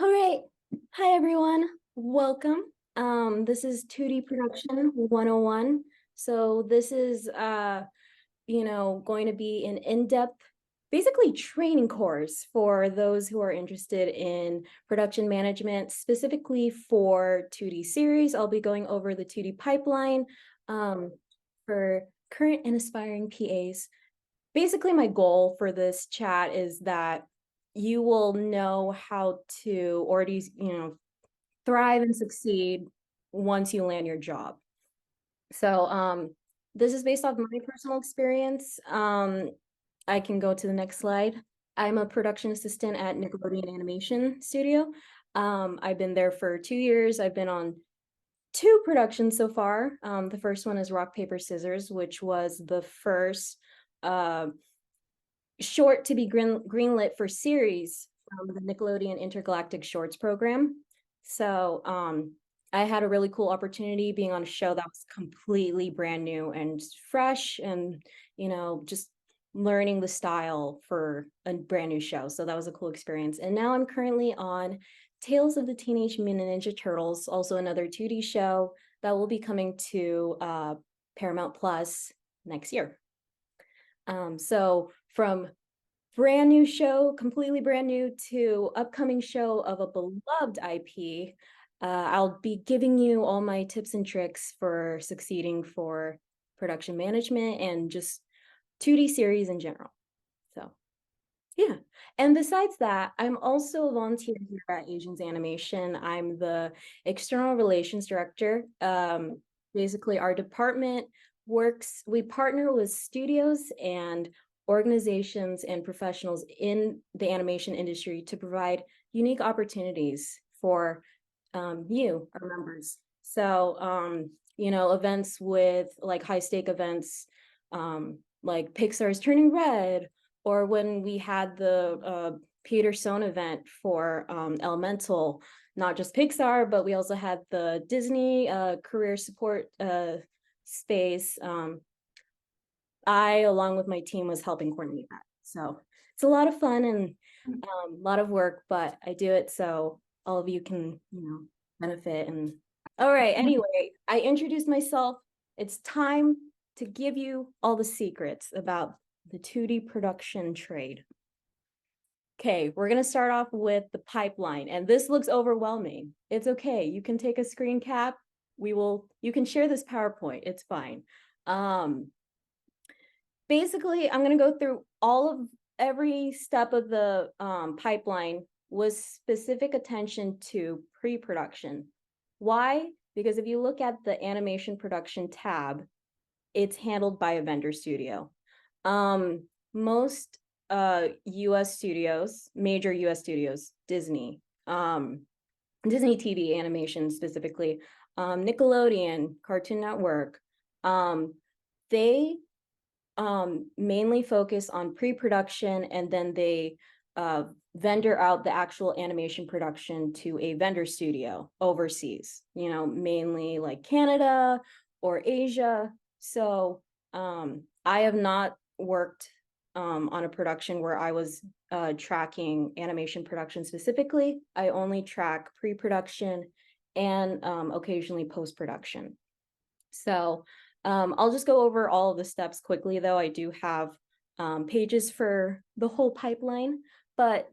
All right. Hi, everyone. Welcome. This is 2D Production 101. So this is, going to be an in-depth, basically training course for those who are interested in production management, specifically for 2D series. I'll be going over the 2D pipeline for current and aspiring PAs. Basically, my goal for this chat is that you will know how to already, thrive and succeed once you land your job. So this is based off my personal experience. I can go to the next slide. I'm a production assistant at Nickelodeon Animation Studio. I've been there for 2 years. I've been on 2 productions so far. The first one is Rock, Paper, Scissors, which was the first short to be greenlit for series from the Nickelodeon Intergalactic Shorts program. So I had a really cool opportunity being on a show that was completely brand new and fresh and, just learning the style for a brand new show. So that was a cool experience. And now I'm currently on Tales of the Teenage Mutant Ninja Turtles, also another 2D show that will be coming to Paramount Plus next year. So from brand new show, completely brand new, to upcoming show of a beloved IP, I'll be giving you all my tips and tricks for succeeding for production management and just 2D series in general. So yeah. And besides that, I'm also a volunteer here at Asians Animation. I'm the external relations director. Basically, our department we partner with studios and organizations and professionals in the animation industry to provide unique opportunities for you, our members. So, events with like high stake events, like Pixar's Turning Red, or when we had the Peter Sohn event for Elemental, not just Pixar, but we also had the Disney career support space. I, along with my team, was helping coordinate that. So it's a lot of fun and a lot of work, but I do it so all of you can, benefit. And all right, anyway, I introduced myself. It's time to give you all the secrets about the 2D production trade. Okay, we're gonna start off with the pipeline, and this looks overwhelming. It's okay, you can take a screen cap. You can share this PowerPoint, it's fine. Basically, I'm gonna go through every step of the pipeline with specific attention to pre-production. Why? Because if you look at the animation production tab, it's handled by a vendor studio. Most US studios, major US studios, Disney, Disney TV animation specifically, Nickelodeon, Cartoon Network, they mainly focus on pre-production, and then they vendor out the actual animation production to a vendor studio overseas, mainly like Canada or Asia. So I have not worked on a production where I was tracking animation production specifically. I only track pre-production and occasionally post-production. So I'll just go over all of the steps quickly, though. I do have pages for the whole pipeline, but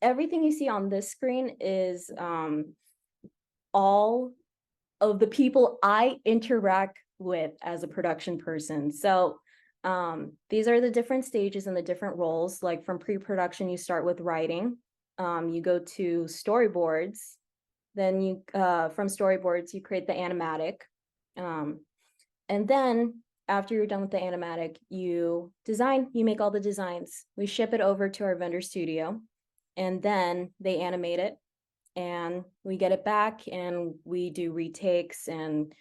everything you see on this screen is all of the people I interact with as a production person. So these are the different stages and the different roles. Like from pre-production, you start with writing. You go to storyboards. Then from storyboards, you create the animatic. And then after you're done with the animatic, you make all the designs. We ship it over to our vendor studio, and then they animate it, and we get it back, and we do retakes and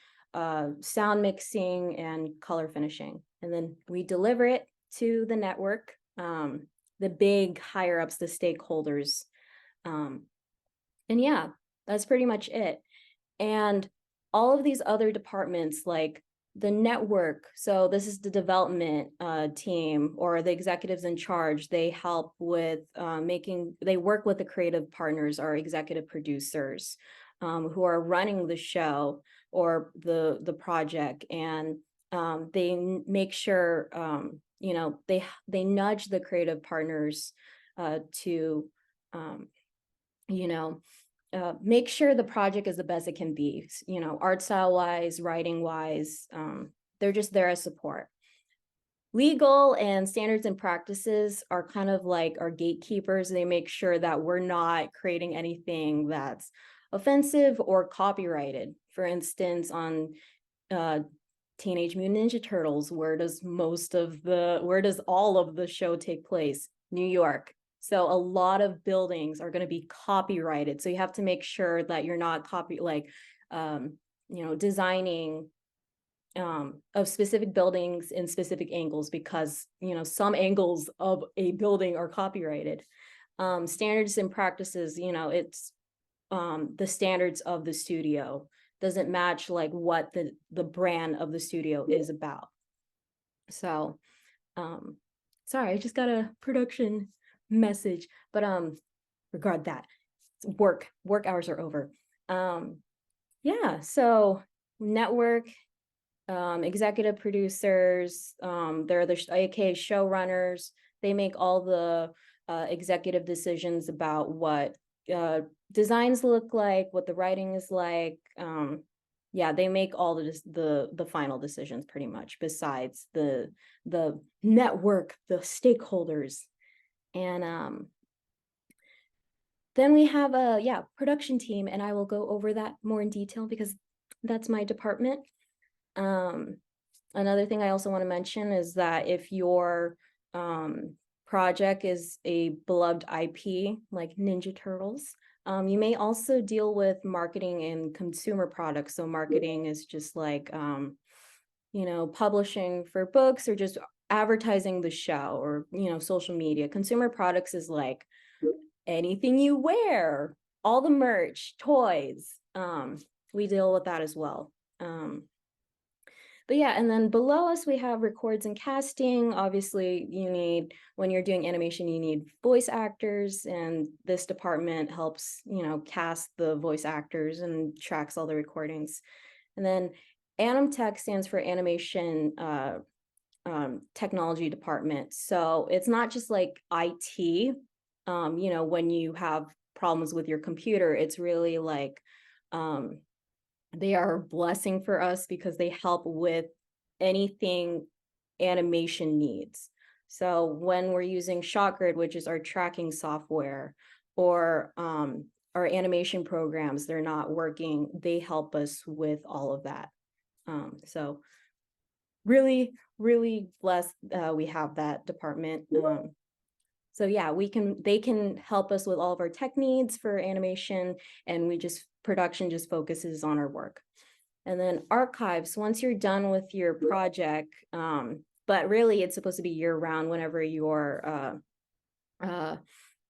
sound mixing and color finishing. And then we deliver it to the network, the big higher ups, the stakeholders. And yeah, that's pretty much it. And all of these other departments like the network. So this is the development team or the executives in charge. They help with they work with the creative partners, our executive producers who are running the show or the project. And they make sure, they nudge the creative partners to, make sure the project is the best it can be, art style wise, writing wise. They're just there as support. Legal and standards and practices are kind of like our gatekeepers. They make sure that we're not creating anything that's offensive or copyrighted. For instance, on Teenage Mutant Ninja Turtles, where does all of the show take place? New York. So a lot of buildings are going to be copyrighted. So you have to make sure that you're not designing of specific buildings in specific angles, because some angles of a building are copyrighted. Standards and practices, it's the standards of the studio doesn't match like what the brand of the studio is about. So sorry, I just got a production message, but regard that. Work hours are over. Yeah, so network, executive producers, they're the aka showrunners. They make all the executive decisions about what designs look like, what the writing is like. Yeah, they make all the final decisions pretty much, besides the network, the stakeholders. And then we have a production team, and I will go over that more in detail because that's my department. Another thing I also want to mention is that if your project is a beloved IP like Ninja Turtles, you may also deal with marketing and consumer products. So marketing is just like, publishing for books or just advertising the show, or, social media. Consumer products is like anything you wear, all the merch, toys. We deal with that as well. But yeah, and then below us, we have records and casting. Obviously, when you're doing animation, you need voice actors, and this department helps, cast the voice actors and tracks all the recordings. And then Animtech stands for Animation Technology Department. So it's not just like IT, when you have problems with your computer, it's really like, they are a blessing for us because they help with anything animation needs. So when we're using ShotGrid, which is our tracking software, or our animation programs, they're not working, they help us with all of that. So really, really blessed we have that department. So yeah, they can help us with all of our tech needs for animation, and production just focuses on our work. And then archives, once you're done with your project, but really it's supposed to be year round whenever you're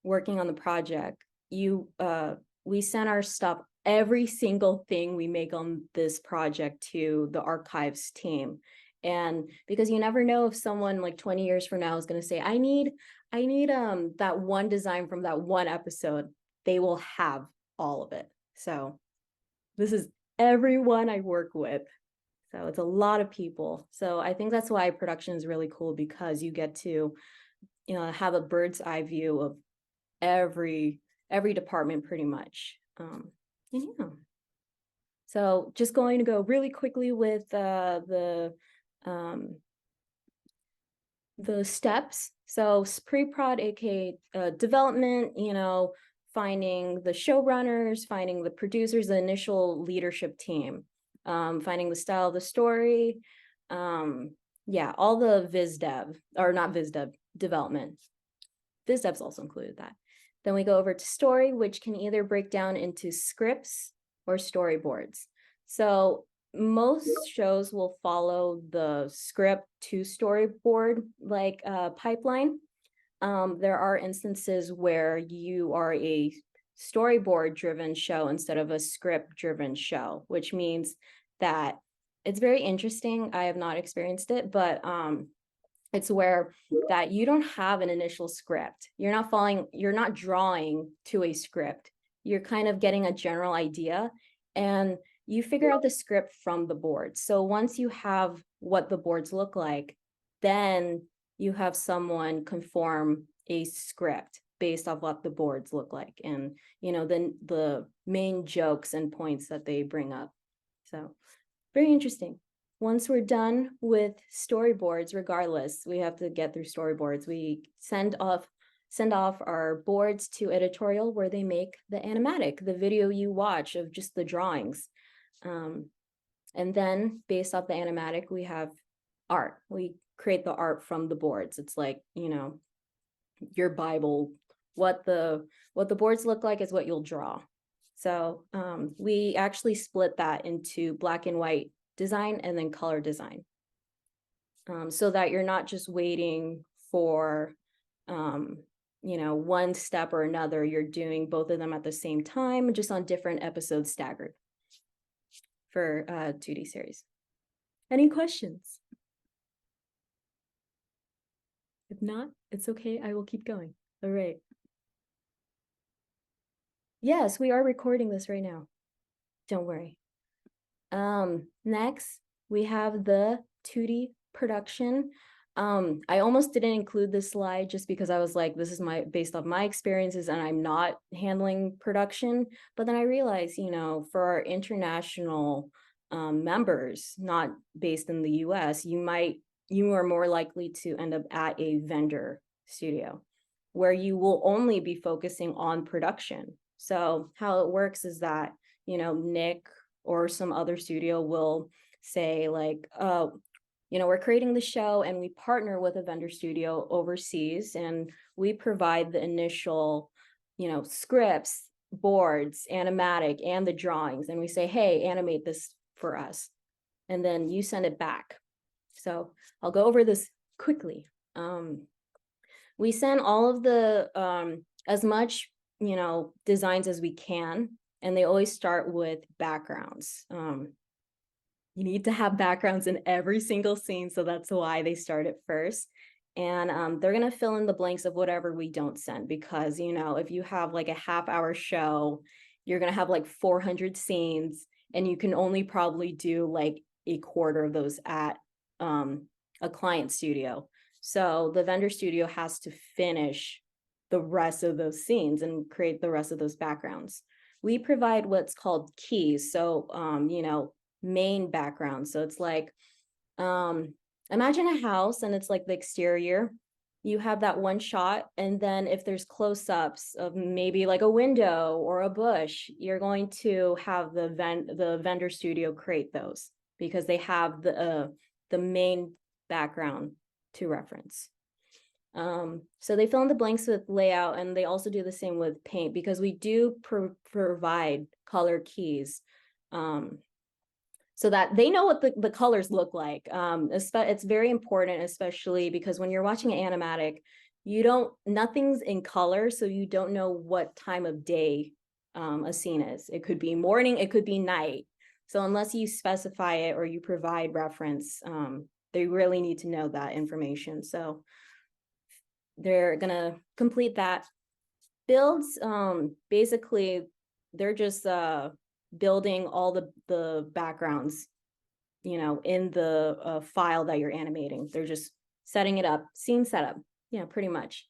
working on the project, we send our stuff, every single thing we make on this project, to the archives team. And because you never know if someone like 20 years from now is going to say, I need that one design from that one episode, they will have all of it. So this is everyone I work with. So it's a lot of people. So I think that's why production is really cool, because you get to, have a bird's eye view of every department pretty much. Yeah. So just going to go really quickly with the steps. So pre-prod, aka development, finding the showrunners, finding the producers, the initial leadership team, finding the style of the story. Yeah, all the viz dev, or not viz dev, development. Viz dev's also included that. Then we go over to story, which can either break down into scripts or storyboards. So most shows will follow the script to storyboard pipeline. There are instances where you are a storyboard driven show instead of a script driven show, which means that It's very interesting. I have not experienced it, but it's where that you don't have an initial script. You're not drawing to a script. You're kind of getting a general idea, and you figure out the script from the board. So once you have what the boards look like, then you have someone conform a script based off what the boards look like, and then the main jokes and points that they bring up. So very interesting. Once we're done with storyboards, regardless, we have to get through storyboards. We send off our boards to editorial, where they make the animatic, the video you watch of just the drawings. And then based off the animatic, we have art. We create the art from the boards. It's like, your Bible. What the boards look like is what you'll draw. So we actually split that into black and white design and then color design, so that you're not just waiting for one step or another. You're doing both of them at the same time, just on different episodes staggered for 2D series. Any questions? If not, it's okay. I will keep going. All right. Yes, we are recording this right now. Don't worry. Next, we have the 2D production. I almost didn't include this slide just because I was like, this is based off my experiences and I'm not handling production. But then I realized, for our international members, not based in the US, you are more likely to end up at a vendor studio where you will only be focusing on production. So how it works is that, Nick or some other studio will say like, we're creating the show and we partner with a vendor studio overseas, and we provide the initial, scripts, boards, animatic, and the drawings. And we say, hey, animate this for us. And then you send it back. So I'll go over this quickly. We send all of the, as much, designs as we can. And they always start with backgrounds. You need to have backgrounds in every single scene, so that's why they start it first. And they're going to fill in the blanks of whatever we don't send, because, if you have like a half-hour show, you're going to have like 400 scenes, and you can only probably do like a quarter of those at a client studio. So the vendor studio has to finish the rest of those scenes and create the rest of those backgrounds. We provide what's called keys. So, main background. So it's like, imagine a house and it's like the exterior. You have that one shot, and then if there's close-ups of maybe like a window or a bush, you're going to have the vendor studio create those, because they have the main background to reference. So they fill in the blanks with layout, and they also do the same with paint, because we do provide color keys, so that they know what the colors look like. It's very important, especially because when you're watching an animatic, nothing's in color, so you don't know what time of day a scene is. It could be morning, it could be night. So unless you specify it or you provide reference, they really need to know that information. So they're gonna complete that. Builds, basically, they're just building all the backgrounds, in the file that you're animating. They're just setting it up, scene setup, pretty much.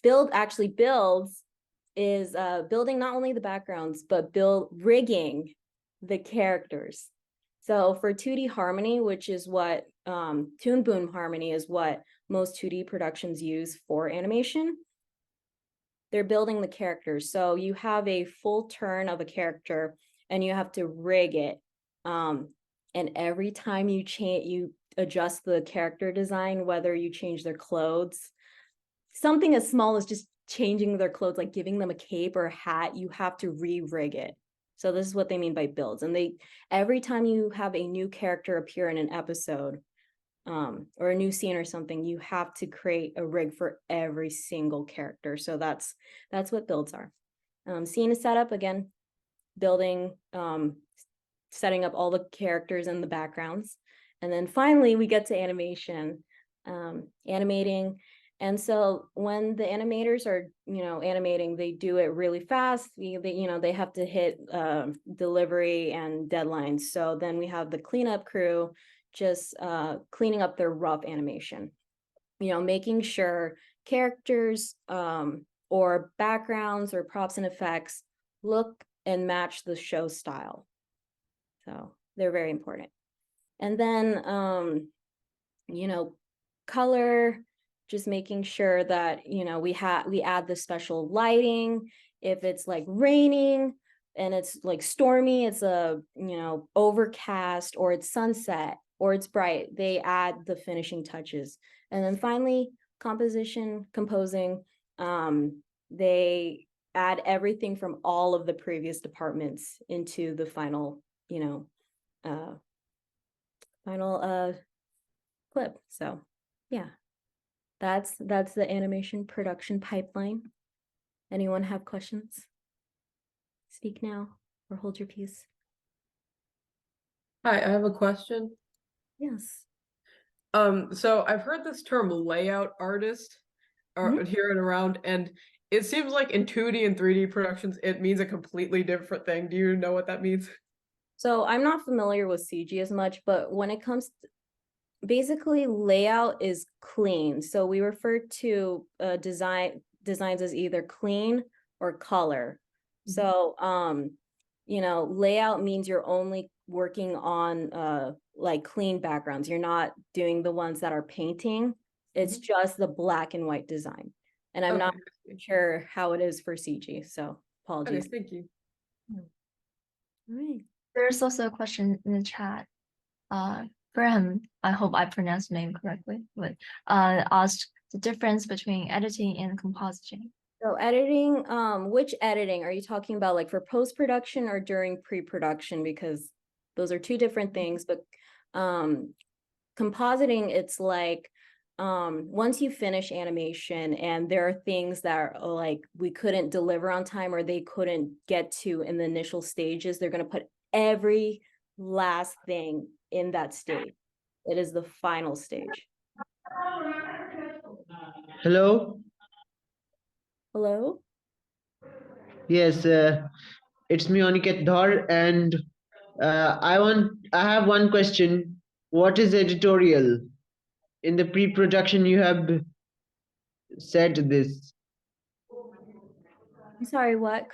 Builds is building not only the backgrounds, but rigging the characters. So for 2D harmony, which is what Toon Boom harmony is what most 2D productions use for animation, they're building the characters. So you have a full turn of a character and you have to rig it. And every time you adjust the character design, whether you change their clothes, something as small as just changing their clothes, like giving them a cape or a hat, you have to re-rig it. So this is what they mean by builds. And every time you have a new character appear in an episode, or a new scene or something, you have to create a rig for every single character. So that's what builds are. Scene setup, again, building setting up all the characters and the backgrounds. And then finally we get to animation, animating. And so when the animators are, animating, they do it really fast. They have to hit delivery and deadlines. So then we have the cleanup crew just cleaning up their rough animation, making sure characters or backgrounds or props and effects look and match the show style. So they're very important. And then, color, just making sure that, we add the special lighting. If it's like raining and it's like stormy, it's overcast, or it's sunset, or it's bright, they add the finishing touches. And then finally, composing, they add everything from all of the previous departments into the final, final clip. So yeah, that's the animation production pipeline. Anyone have questions? Speak now or hold your peace. Hi, I have a question. Yes. So I've heard this term layout artist here and around, and it seems like in 2D and 3D productions, it means a completely different thing. Do you know what that means? So I'm not familiar with CG as much, but when it comes to, basically layout is clean. So we refer to designs as either clean or color. So layout means you're only working on like clean backgrounds. You're not doing the ones that are painting. It's just the black and white design. And I'm not sure how it is for CG, so apologies. Okay, thank you. All right. There's also a question in the chat. Graham, I hope I pronounced the name correctly, but asked the difference between editing and compositing. So editing, which editing are you talking about, like for post-production or during pre-production? Because those are two different things. But compositing, it's like once you finish animation and there are things that are like we couldn't deliver on time or they couldn't get to in the initial stages, they're going to put every last thing in that stage. It is the final stage. Hello. Hello? Yes, it's me, Aniket Dhar, and I have one question. What is editorial? In the pre-production, you have said this. I'm sorry, what?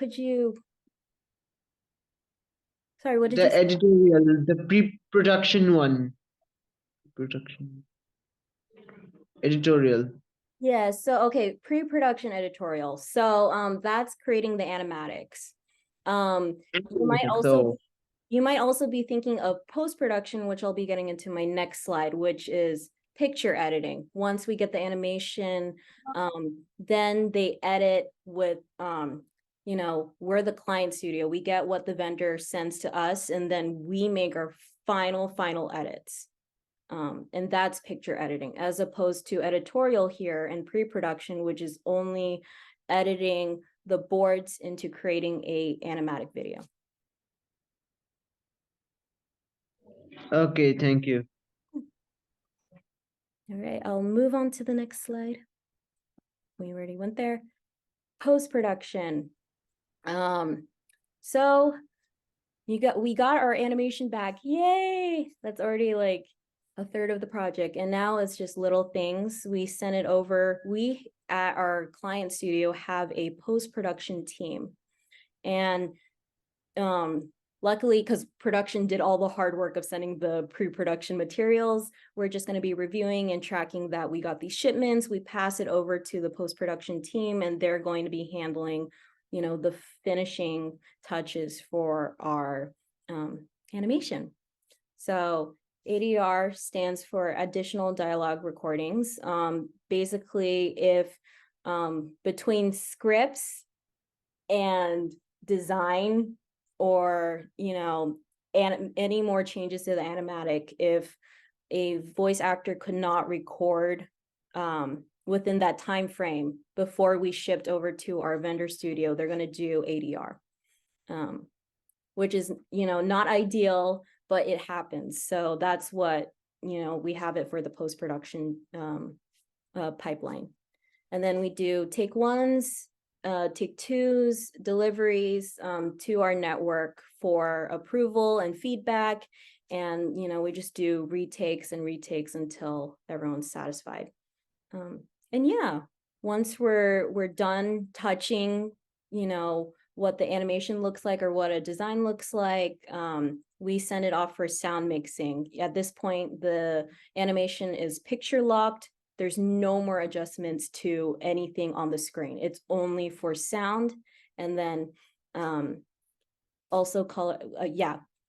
Sorry, what did you The say? editorial, the pre-production one. Production. Editorial. Yeah, so okay, pre-production editorial. So that's creating the animatics. You might also be thinking of post-production, which I'll be getting into my next slide, which is picture editing. Once we get the animation, then they edit with we're the client studio. We get what the vendor sends to us, and then we make our final edits. And that's picture editing, as opposed to editorial here and pre-production, which is only editing the boards into creating a animatic video. Okay, thank you. All right, I'll move on to the next slide. We already went there. Post-production. So we got our animation back. Yay! That's already like a third of the project. And now it's just little things. We send it over. We at our client studio have a post-production team. And luckily, because production did all the hard work of sending the pre-production materials, we're just going to be reviewing and tracking that we got these shipments. We pass it over to the post-production team, and they're going to be handling, the finishing touches for our animation. So ADR stands for additional dialogue recordings. Basically, if between scripts and design, or any more changes to the animatic, if a voice actor could not record within that time frame before we shipped over to our vendor studio, they're going to do ADR. which is, not ideal, but it happens. So that's what, we have it for the post-production pipeline. And then we do take ones, take twos, deliveries to our network for approval and feedback. And, we just do retakes and retakes until everyone's satisfied. And yeah, once we're done touching, what the animation looks like or what a design looks like, we send it off for sound mixing. At this point, the animation is picture locked. There's no more adjustments to anything on the screen. It's only for sound. And then also color,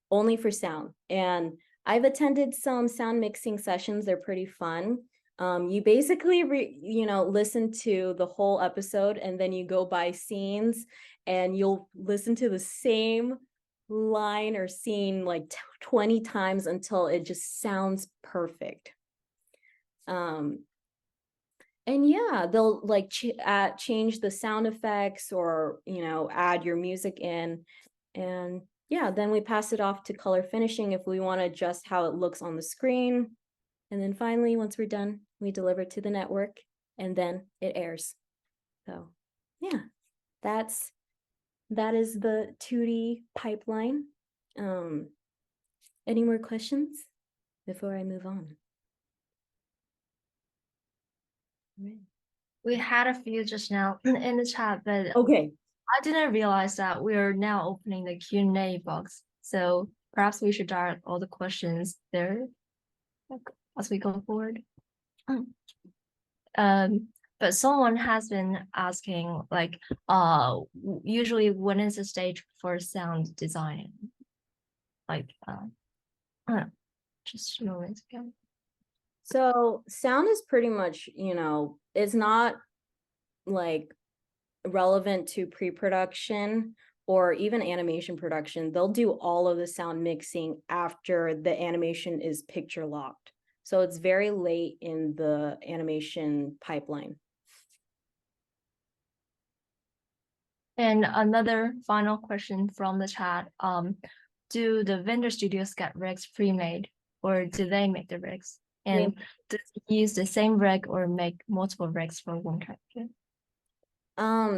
only for sound. And I've attended some sound mixing sessions. They're pretty fun. You basically, listen to the whole episode and then you go by scenes and you'll listen to the same line or scene like 20 times until it just sounds perfect. And yeah, they'll like change the sound effects or, add your music in. And yeah, then we pass it off to color finishing if we want to adjust how it looks on the screen. And then finally, once we're done, we deliver it to the network and then it airs. So yeah, that is the 2D pipeline. Any more questions before I move on? We had a few just now in the chat, but Okay. I didn't realize that we are now opening the Q&A box. So perhaps we should direct all the questions there as we go forward. But someone has been asking, like, usually when is the stage for sound design? Like, just a moment ago. So sound is pretty much, it's not like relevant to pre-production or even animation production. They'll do all of the sound mixing after the animation is picture locked. So it's very late in the animation pipeline. And another final question from the chat. Do the vendor studios get rigs pre-made or do they make the rigs? And do they use the same rig or make multiple rigs for one character?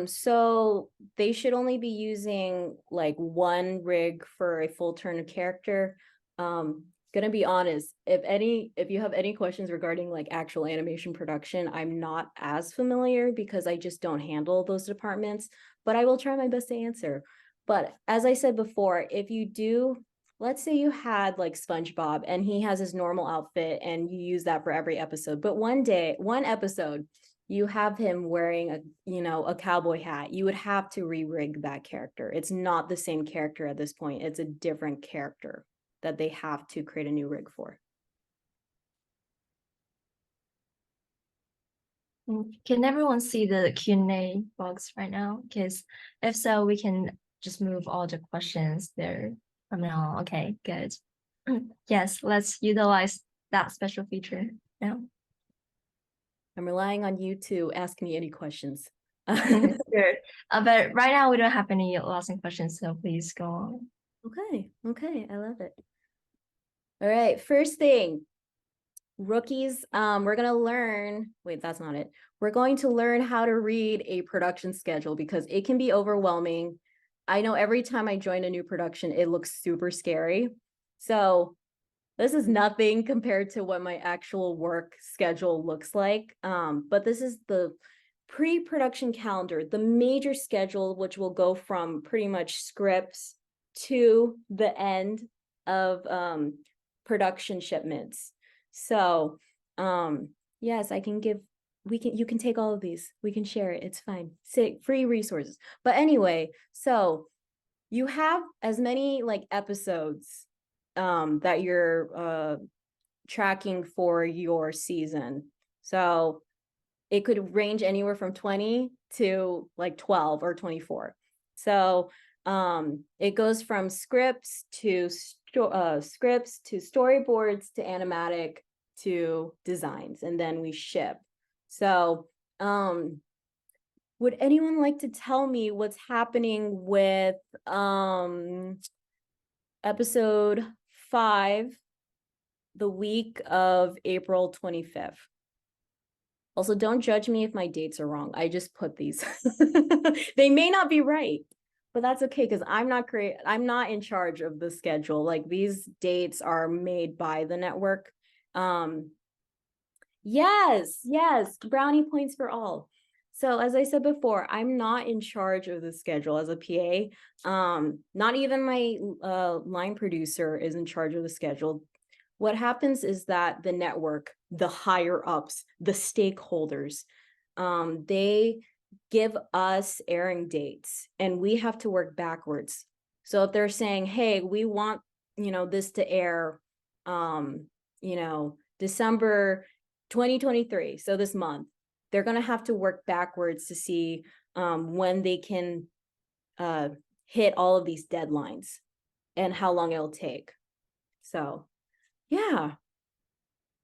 So they should only be using like one rig for a full turn of character. Gonna be honest, if you have any questions regarding like actual animation production, I'm not as familiar because I just don't handle those departments, but I will try my best to answer. But as I said before, if you do, let's say you had like SpongeBob and he has his normal outfit and you use that for every episode, but one episode, you have him wearing a cowboy hat, you would have to re-rig that character. It's not the same character at this point. It's a different character that they have to create a new rig for. Can everyone see the Q&A box right now? Because if so, we can just move all the questions there from now on. Okay, good. Yes, let's utilize that special feature now. I'm relying on you to ask me any questions. Sure. But right now we don't have any lasting questions, so please go on. Okay, I love it. All right, first thing, rookies, we're gonna learn, wait, that's not it. We're going to learn how to read a production schedule because it can be overwhelming. I know every time I join a new production, it looks super scary. So this is nothing compared to what my actual work schedule looks like. But this is the pre-production calendar, the major schedule, which will go from pretty much scripts to the end of production shipments. So yes, you can take all of these, we can share it, it's fine, free resources. But anyway, so you have as many like episodes that you're tracking for your season. So it could range anywhere from 20 to like 12 or 24. So it goes from scripts to storyboards to animatic to designs, and then we ship. So would anyone like to tell me what's happening with episode 5, the week of April 25th. Also, don't judge me if my dates are wrong. I just put these. They may not be right, but that's okay because I'm not in charge of the schedule. Like, these dates are made by the network. Yes, brownie points for all. So as I said before, I'm not in charge of the schedule as a PA. Not even my line producer is in charge of the schedule. What happens is that the network, the higher ups, the stakeholders, they give us airing dates and we have to work backwards. So if they're saying, hey, we want, this to air, December 2023, so this month, they're going to have to work backwards to see when they can hit all of these deadlines and how long it'll take. So yeah,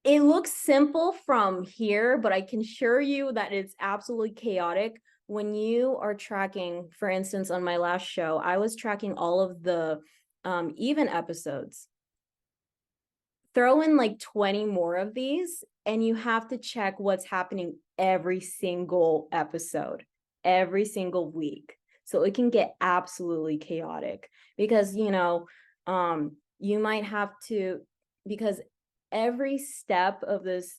it looks simple from here, but I can assure you that it's absolutely chaotic when you are tracking. For instance, on my last show, I was tracking all of the even episodes. Throw in like 20 more of these and you have to check what's happening every single episode, every single week. So it can get absolutely chaotic because, you might have to, because every step of this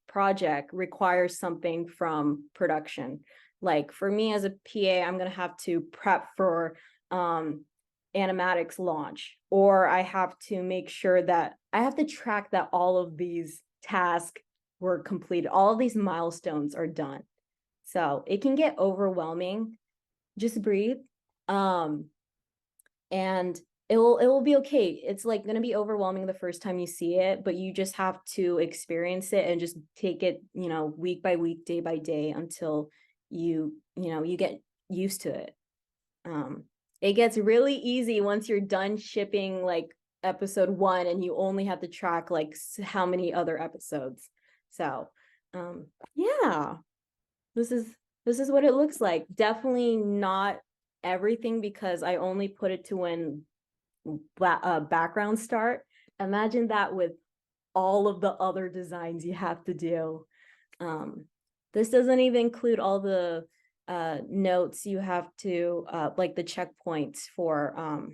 project requires something from production. Like for me as a PA, I'm going to have to prep for animatics launch, or I have to make sure that I have to track that all of these tasks were completed, all of these milestones are done. So it can get overwhelming. Just breathe. And it will be okay. It's like going to be overwhelming the first time you see it, but you just have to experience it and just take it, week by week, day by day until you get used to it. It gets really easy once you're done shipping like episode 1 and you only have to track like how many other episodes. So yeah, this is what it looks like. Definitely not everything because I only put it to when background start. Imagine that with all of the other designs you have to do. This doesn't even include all the notes you have to like the checkpoints for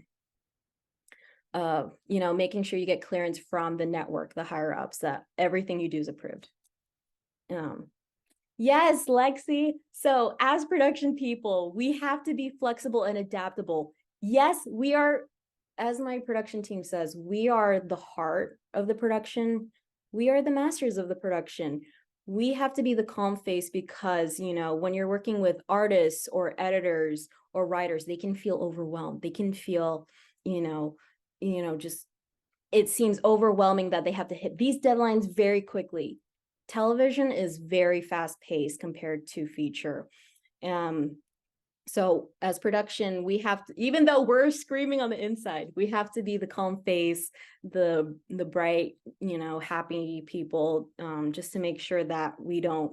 making sure you get clearance from the network, the higher ups, that everything you do is approved. Yes, Lexi. So as production people, we have to be flexible and adaptable. Yes, we are, as my production team says, we are the heart of the production. We are the masters of the production. We have to be the calm face because, when you're working with artists or editors or writers, they can feel overwhelmed. They can feel, just, it seems overwhelming that they have to hit these deadlines very quickly. Television is very fast paced compared to feature. So as production, we have to, even though we're screaming on the inside, we have to be the calm face, the bright, happy people, just to make sure that we don't,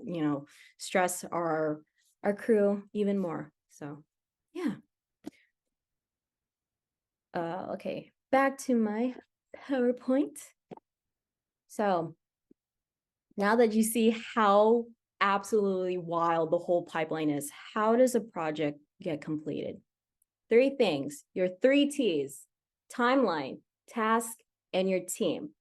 stress our crew even more. So yeah. Okay, back to my PowerPoint. So now that you see how absolutely wild the whole pipeline is, how does a project get completed? 3 things, your 3 T's: timeline, task, and your team.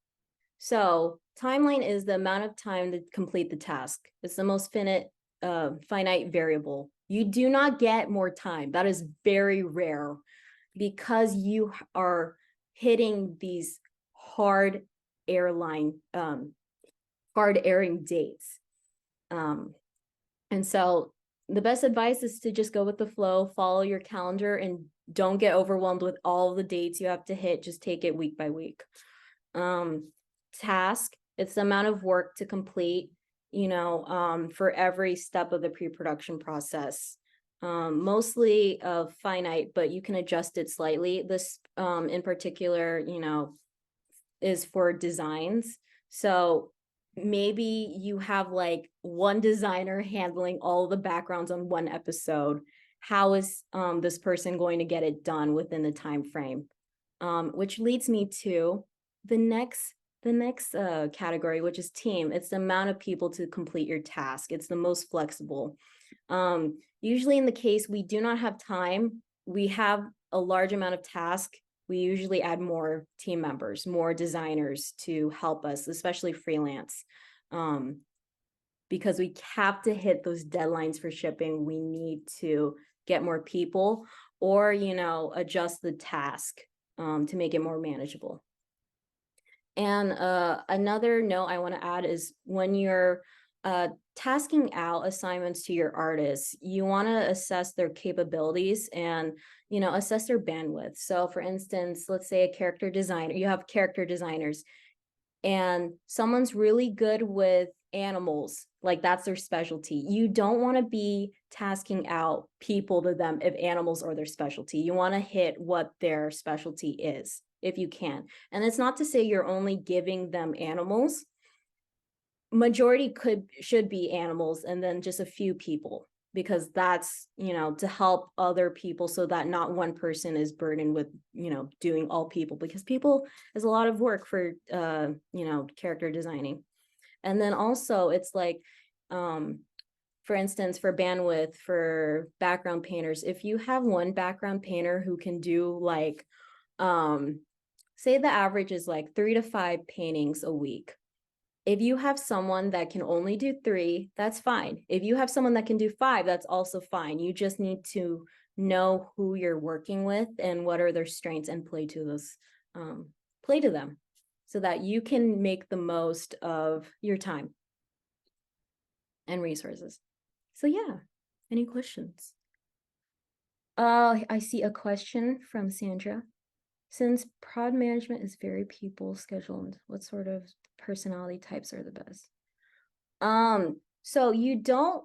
So timeline is the amount of time to complete the task. It's the most finite variable. You do not get more time. That is very rare because you are hitting these hard airing dates. And so the best advice is to just go with the flow, follow your calendar, and don't get overwhelmed with all the dates you have to hit. Just take it week by week. Task, it's the amount of work to complete, for every step of the pre-production process. Mostly finite, but you can adjust it slightly. This in particular, is for designs. So maybe you have like one designer handling all the backgrounds on one episode. How is this person going to get it done within the time frame? which leads me to the next category, which is team. It's the amount of people to complete your task. It's the most flexible. Usually in the case we do not have time, we have a large amount of task, we usually add more team members, more designers to help us, especially freelance. Because we have to hit those deadlines for shipping, we need to get more people or, adjust the task to make it more manageable. And another note I want to add is when you're tasking out assignments to your artists, you want to assess their capabilities and, assess their bandwidth. So for instance, let's say a character designer, you have character designers and someone's really good with animals, like that's their specialty. You don't want to be tasking out people to them if animals are their specialty. You want to hit what their specialty is if you can. And it's not to say you're only giving them animals. Majority should be animals and then just a few people, because that's, to help other people so that not one person is burdened with, doing all people, because people is a lot of work for, character designing. And then also it's like, for instance, for bandwidth, for background painters, if you have one background painter who can do like, say the average is like 3 to 5 paintings a week. If you have someone that can only do 3, that's fine. If you have someone that can do 5, that's also fine. You just need to know who you're working with and what are their strengths and play to them so that you can make the most of your time and resources. So yeah, any questions? I see a question from Sandra. Since prod management is very people scheduled, what sort of personality types are the best? So you don't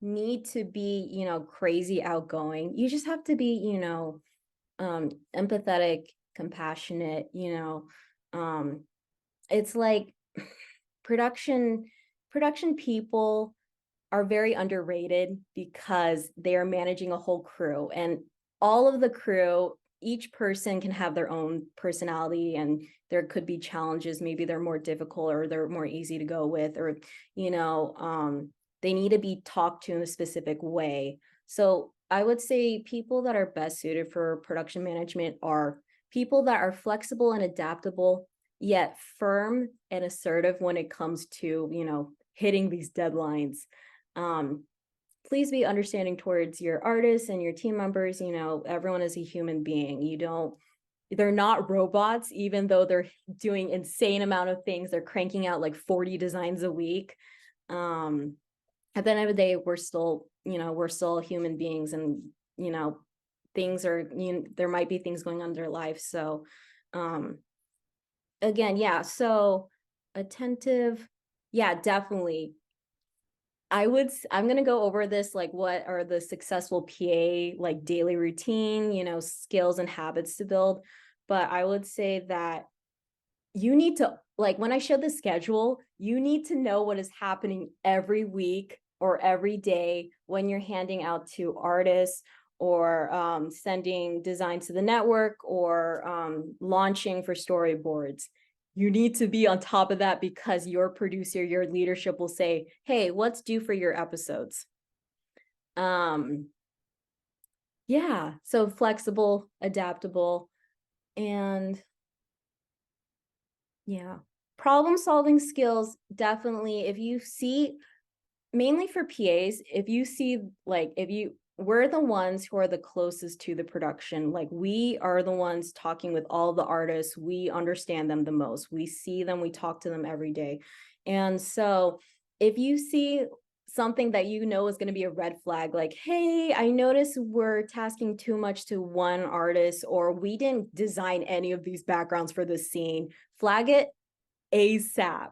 need to be, crazy outgoing. You just have to be, empathetic, compassionate, it's like production people are very underrated because they are managing a whole crew, and all of the crew, each person can have their own personality, and there could be challenges. Maybe they're more difficult or they're more easy to go with, or, they need to be talked to in a specific way. So I would say people that are best suited for production management are people that are flexible and adaptable, yet firm and assertive when it comes to, hitting these deadlines. Please be understanding towards your artists and your team members. Everyone is a human being. They're not robots, even though they're doing insane amount of things. They're cranking out like 40 designs a week. At the end of the day, we're still human beings, and, things are, there might be things going on in their life. So, again, yeah. So attentive. Yeah, definitely. I'm going to go over this, like what are the successful PA, like daily routine, skills and habits to build. But I would say that you need to, like when I show the schedule, you need to know what is happening every week or every day when you're handing out to artists or sending designs to the network or launching for storyboards. You need to be on top of that because your producer, your leadership will say, hey, what's due for your episodes? Yeah, so flexible, adaptable, and yeah, problem solving skills. Definitely, if you see, mainly for PAs, if you see, like, we're the ones who are the closest to the production. Like, we are the ones talking with all the artists. We understand them the most. We see them, we talk to them every day. And so if you see something that is going to be a red flag, like, hey, I noticed we're tasking too much to one artist, or we didn't design any of these backgrounds for this scene, flag it ASAP.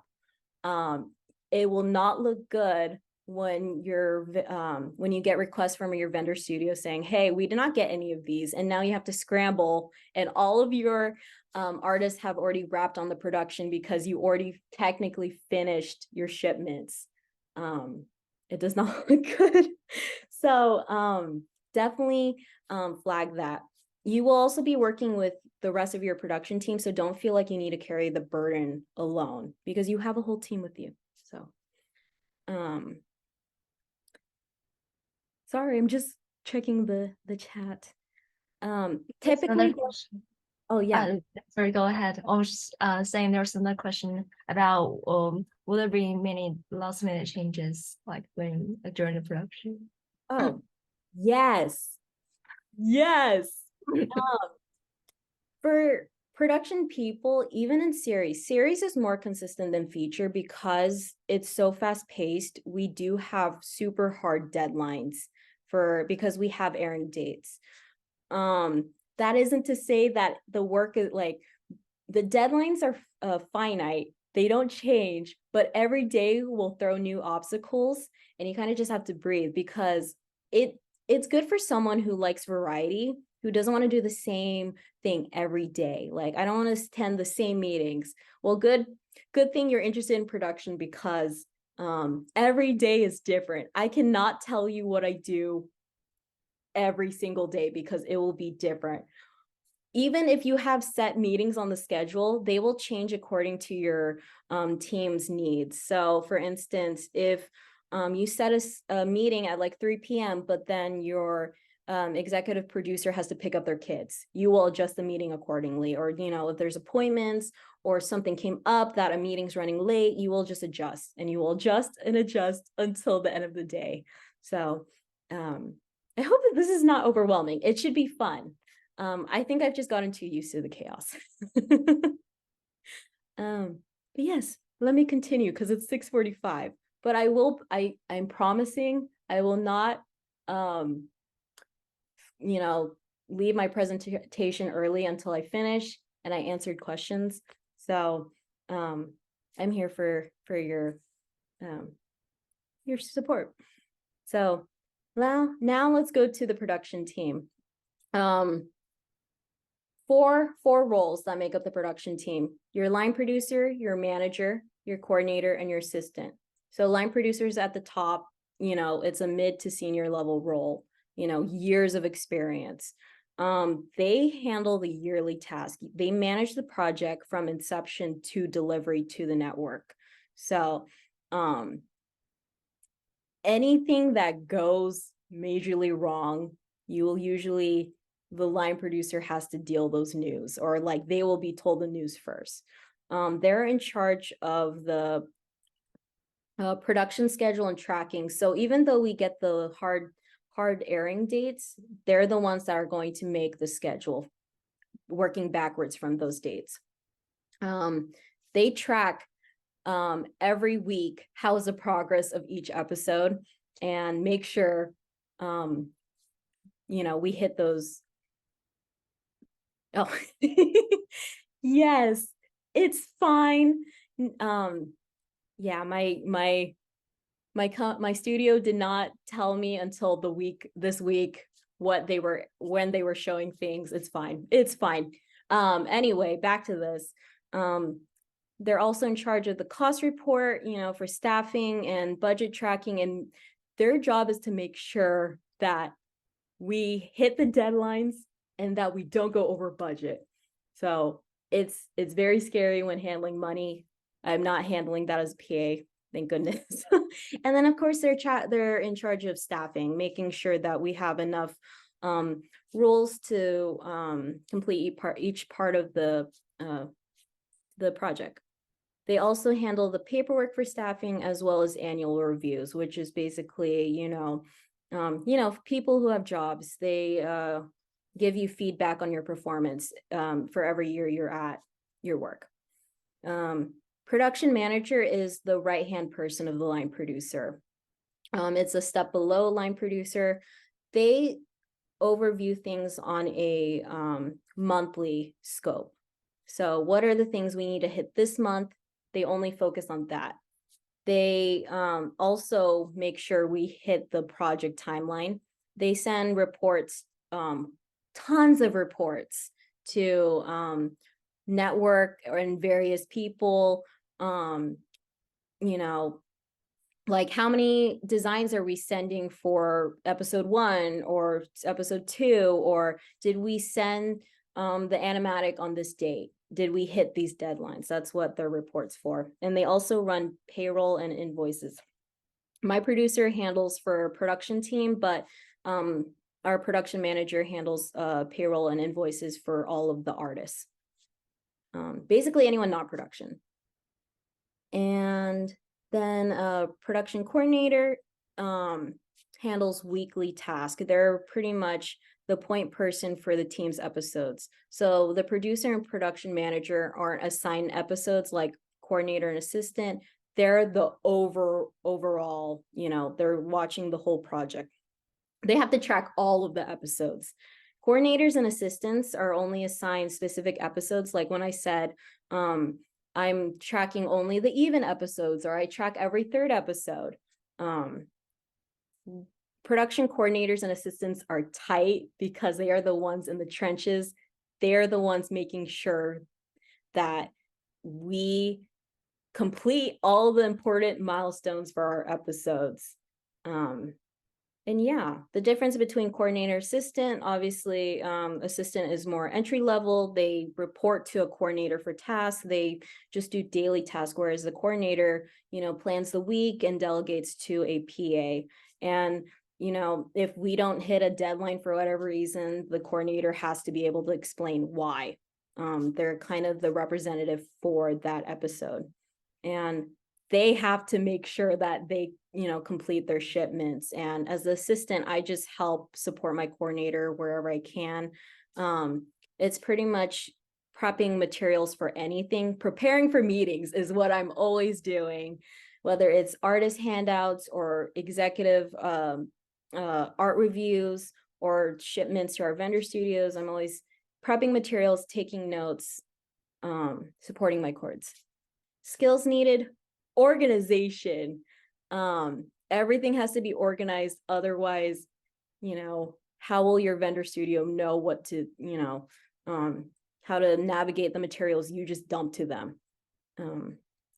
It will not look good when you get requests from your vendor studio saying, hey, we did not get any of these, and now you have to scramble, and all of your artists have already wrapped on the production because you already technically finished your shipments. It does not look good. So definitely flag that. You will also be working with the rest of your production team. So don't feel like you need to carry the burden alone because you have a whole team with you. So, sorry, I'm just checking the chat. Typically, oh yeah. Sorry, go ahead. I was just, saying there's another question about will there be many last minute changes like when during the production? Oh, yes. Yes. For production people, even in series is more consistent than feature because it's so fast paced. We do have super hard deadlines because we have airing dates. That isn't to say that the work is like the deadlines are finite. They don't change, but every day will throw new obstacles and you kind of just have to breathe because it's good for someone who likes variety, who doesn't want to do the same thing every day. Like, I don't want to attend the same meetings. Well, good thing you're interested in production because every day is different. I cannot tell you what I do every single day because it will be different. Even if you have set meetings on the schedule, they will change according to your team's needs. So for instance, if you set a meeting at like 3 p.m., but then your executive producer has to pick up their kids, you will adjust the meeting accordingly. Or, you know, if there's appointments or something came up that a meeting's running late, you will just adjust and you will adjust and adjust until the end of the day. So I hope that this is not overwhelming. It should be fun. I think I've just gotten too used to the chaos. But yes, let me continue because it's 6:45. But I'm promising I will not you know, leave my presentation early until I finish and I answered questions. So I'm here for your support. So now let's go to the production team. Four roles that make up the production team: your line producer, your manager, your coordinator, and your assistant. So line producers at the top, you know, it's a mid to senior level role, you know, years of experience. They handle the yearly task. They manage the project from inception to delivery to the network. So anything that goes majorly wrong, you will usually, the line producer has to deal those news, or like they will be told the news first. They're in charge of the production schedule and tracking. So even though we get the hard airing dates, they're the ones that are going to make the schedule, working backwards from those dates. They track every week how's the progress of each episode and make sure you know, we hit those. Oh yes, it's fine. Yeah, my studio did not tell me until this week when they were showing things. It's fine. Anyway, back to this. They're also in charge of the cost report, you know, for staffing and budget tracking, and their job is to make sure that we hit the deadlines and that we don't go over budget. So it's very scary when handling money. I'm not handling that as a PA, thank goodness. And then of course they're in charge of staffing, making sure that we have enough roles to complete each part of the project. They also handle the paperwork for staffing as well as annual reviews, which is basically, you know, people who have jobs, they give you feedback on your performance for every year you're at your work. Production manager is the right-hand person of the line producer. It's a step below line producer. They overview things on a monthly scope. So what are the things we need to hit this month? They only focus on that. They also make sure we hit the project timeline. They send reports, tons of reports to network and various people, you know, like how many designs are we sending for episode 1 or episode 2, or did we send the animatic on this date. Did we hit these deadlines? That's what their report's for. And they also run payroll and invoices. My producer handles for production team, but our production manager handles payroll and invoices for all of the artists. Basically anyone not production. And then production coordinator handles weekly tasks. They're pretty much the point person for the team's episodes. So the producer and production manager aren't assigned episodes like coordinator and assistant. They're the overall, you know, they're watching the whole project. They have to track all of the episodes. Coordinators and assistants are only assigned specific episodes. Like when I said, I'm tracking only the even episodes, or I track every third episode. Production coordinators and assistants are tight because they are the ones in the trenches. They're the ones making sure that we complete all the important milestones for our episodes. And yeah, the difference between coordinator assistant, obviously, assistant is more entry level. They report to a coordinator for tasks. They just do daily tasks, whereas the coordinator, you know, plans the week and delegates to a PA. And, you know, if we don't hit a deadline for whatever reason, the coordinator has to be able to explain why. They're kind of the representative for that episode. And they have to make sure that they, you know, complete their shipments. And as the assistant, I just help support my coordinator wherever I can. It's pretty much prepping materials for anything. Preparing for meetings is what I'm always doing, whether it's artist handouts or executive art reviews or shipments to our vendor studios. I'm always prepping materials, taking notes, supporting my cords. Skills needed: organization. Everything has to be organized. Otherwise, you know, how will your vendor studio know what to, you know, how to navigate the materials you just dump to them?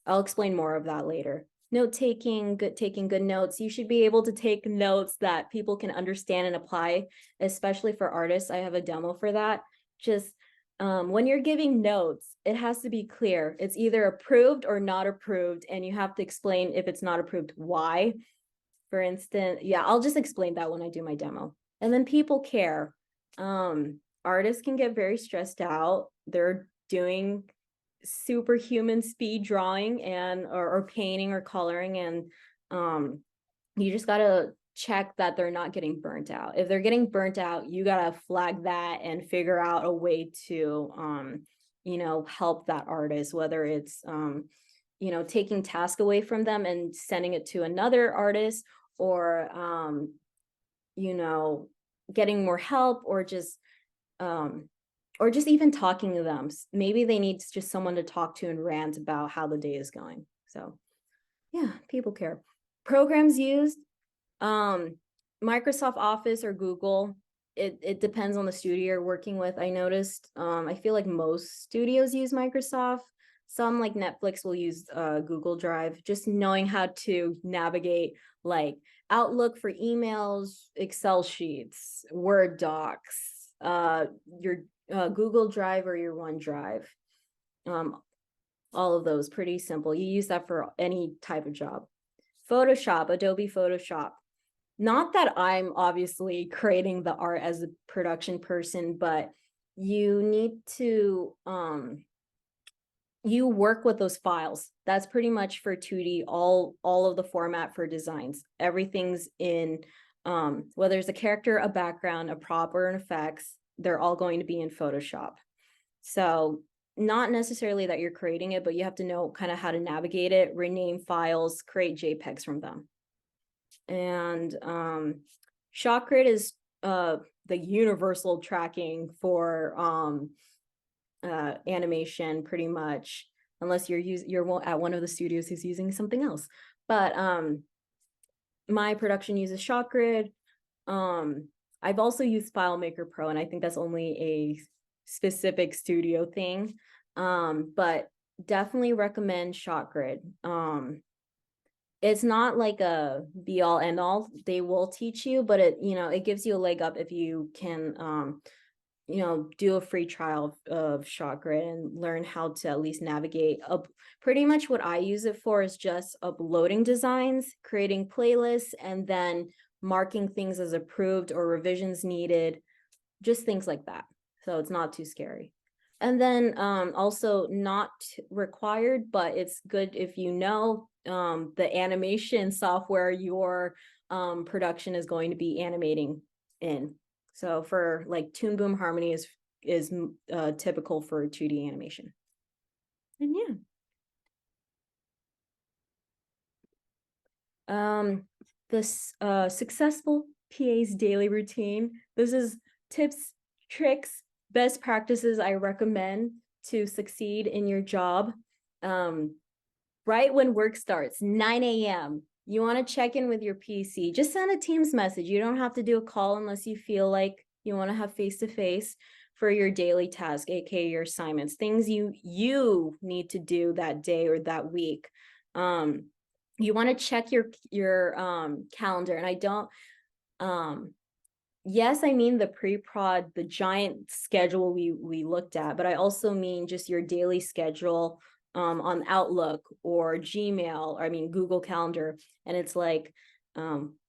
I'll explain more of that later. Taking good notes. You should be able to take notes that people can understand and apply, especially for artists. I have a demo for that. Just when you're giving notes, it has to be clear. It's either approved or not approved, and you have to explain if it's not approved, why. For instance, yeah, I'll just explain that when I do my demo. And then people care. Artists can get very stressed out. They're doing superhuman speed drawing and or painting or coloring, and you just gotta check that they're not getting burnt out. If they're getting burnt out, you gotta flag that and figure out a way to you know, help that artist, whether it's you know, taking task away from them and sending it to another artist, or you know, getting more help, or just even talking to them. Maybe they need just someone to talk to and rant about how the day is going. So yeah, people care. Programs used: Microsoft Office or Google. It depends on the studio you're working with. I noticed, I feel like most studios use Microsoft. Some, like Netflix, will use Google Drive. Just knowing how to navigate like Outlook for emails, Excel sheets, Word docs, your Google Drive or your OneDrive. All of those, pretty simple. You use that for any type of job. Photoshop, Adobe Photoshop. Not that I'm obviously creating the art as a production person, but you need to you work with those files. That's pretty much for 2D, all of the format for designs. Everything's in whether it's a character, a background, a prop, or an effects, they're all going to be in Photoshop. So not necessarily that you're creating it, but you have to know kind of how to navigate it, rename files, create JPEGs from them. And ShotGrid is the universal tracking for animation, pretty much, unless you're at one of the studios who's using something else. But my production uses ShotGrid. I've also used FileMaker Pro, and I think that's only a specific studio thing. But definitely recommend ShotGrid. It's not like a be all end all. They will teach you, but it, you know, it gives you a leg up if you can do a free trial of ShotGrid and learn how to at least navigate up. Pretty much what I use it for is just uploading designs, creating playlists, and then marking things as approved or revisions needed, just things like that. So it's not too scary. And then also not required, but it's good if you know the animation software your production is going to be animating in. So for like Toon Boom Harmony is typical for 2D animation. And yeah. This successful PA's daily routine. This is tips, tricks, best practices I recommend to succeed in your job. Right when work starts, 9 a.m. You want to check in with your PC. Just send a Teams message. You don't have to do a call unless you feel like you want to have face-to-face for your daily task, aka your assignments, things you need to do that day or that week. You want to check your calendar, and I don't yes, I mean the pre-prod, the giant schedule we looked at, but I also mean just your daily schedule on Outlook or Gmail, or I mean Google Calendar. And it's like,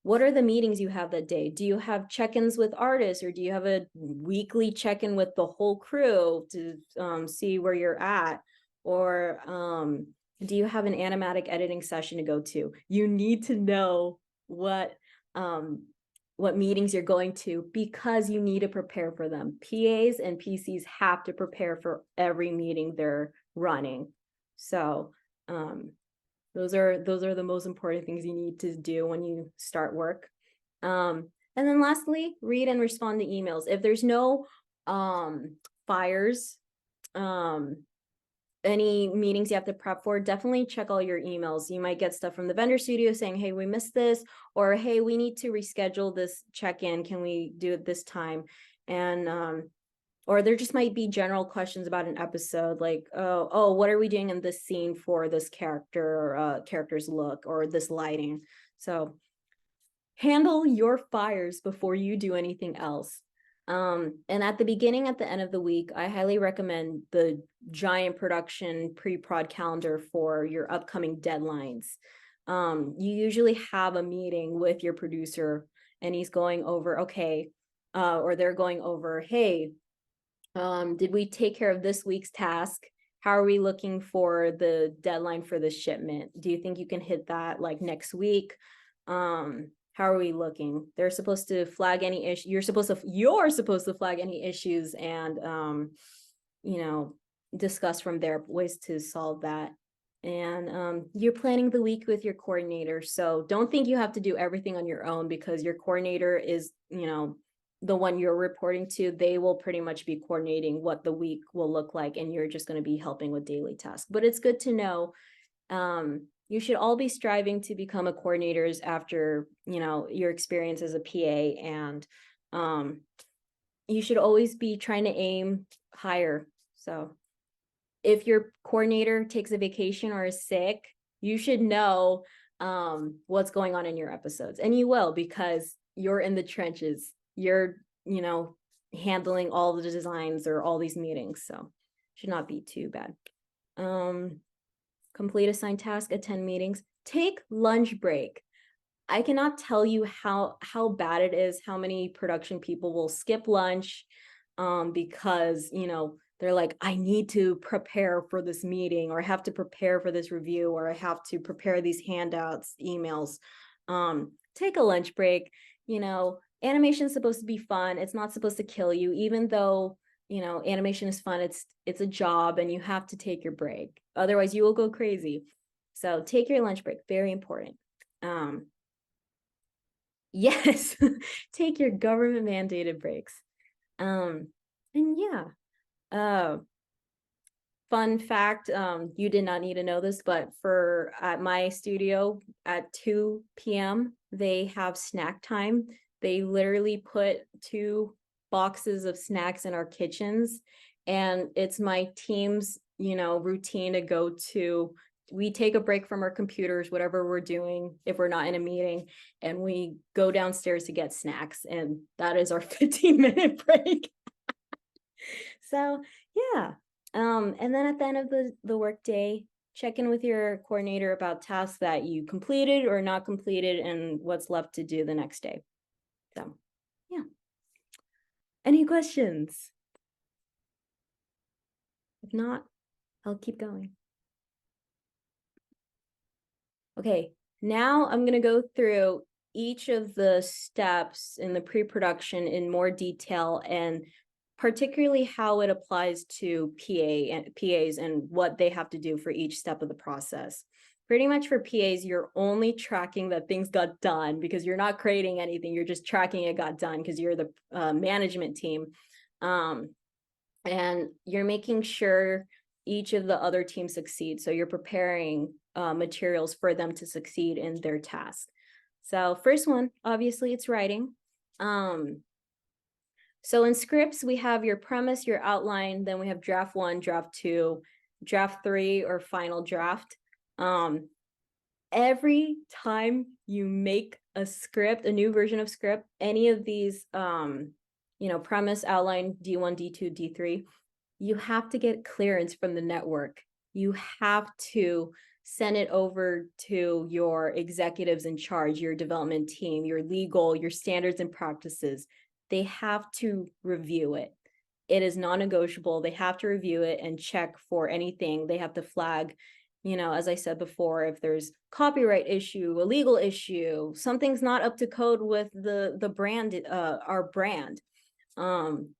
what are the meetings you have that day? Do you have check-ins with artists, or do you have a weekly check-in with the whole crew to see where you're at? Or do you have an animatic editing session to go to? You need to know what meetings you're going to, because you need to prepare for them. PAs and PCs have to prepare for every meeting they're running. So those are the most important things you need to do when you start work. And then lastly, read and respond to emails. If there's no fires, any meetings you have to prep for, definitely check all your emails. You might get stuff from the vendor studio saying, hey, we missed this, or hey, we need to reschedule this check-in. Can we do it this time? And or there just might be general questions about an episode, like, oh, what are we doing in this scene for this character, or character's look, or this lighting? So handle your fires before you do anything else. And at the beginning, at the end of the week, I highly recommend the giant production pre-prod calendar for your upcoming deadlines. You usually have a meeting with your producer, and he's going over, okay, or they're going over, hey, did we take care of this week's task? How are we looking for the deadline for the shipment? Do you think you can hit that like next week? How are we looking? They're supposed to flag any issue. You're supposed to flag any issues and discuss from there ways to solve that. And you're planning the week with your coordinator. So don't think you have to do everything on your own, because your coordinator is, the one you're reporting to. They will pretty much be coordinating what the week will look like, and you're just going to be helping with daily tasks. But it's good to know. You should all be striving to become a coordinators after, your experience as a PA, and you should always be trying to aim higher. So if your coordinator takes a vacation or is sick, you should know what's going on in your episodes, and you will, because you're in the trenches. You're, handling all the designs or all these meetings, so should not be too bad. Complete assigned task, attend meetings, take lunch break. I cannot tell you how bad it is, how many production people will skip lunch because, they're like, I need to prepare for this meeting, or I have to prepare for this review, or I have to prepare these handouts, emails. Take a lunch break. Animation is supposed to be fun. It's not supposed to kill you, even though, animation is fun. It's a job, and you have to take your break. Otherwise you will go crazy. So take your lunch break, very important. Yes, take your government mandated breaks. And yeah, fun fact, you did not need to know this, but at my studio at 2 p.m. they have snack time. They literally put 2 boxes of snacks in our kitchens, and it's my team's, routine to go to. We take a break from our computers, whatever we're doing, if we're not in a meeting, and we go downstairs to get snacks, and that is our 15-minute break. So yeah. And then at the end of the work day, check in with your coordinator about tasks that you completed or not completed and what's left to do the next day. So yeah. Any questions? If not, I'll keep going. Okay, now I'm gonna go through each of the steps in the pre-production in more detail, and particularly how it applies to PAs and what they have to do for each step of the process. Pretty much for PAs, you're only tracking that things got done because you're not creating anything. You're just tracking it got done because you're the management team. And you're making sure each of the other teams succeed. So you're preparing materials for them to succeed in their task. So first one, obviously it's writing. So in scripts, we have your premise, your outline, then we have draft 1, draft 2, draft 3, or final draft. Every time you make a script, a new version of script, any of these, premise, outline, D1, D2, D3, you have to get clearance from the network. You have to send it over to your executives in charge, your development team, your legal, your standards and practices. They have to review it. It is non-negotiable. They have to review it and check for anything. They have to flag, as I said before, if there's copyright issue, a legal issue, something's not up to code with the brand, our brand.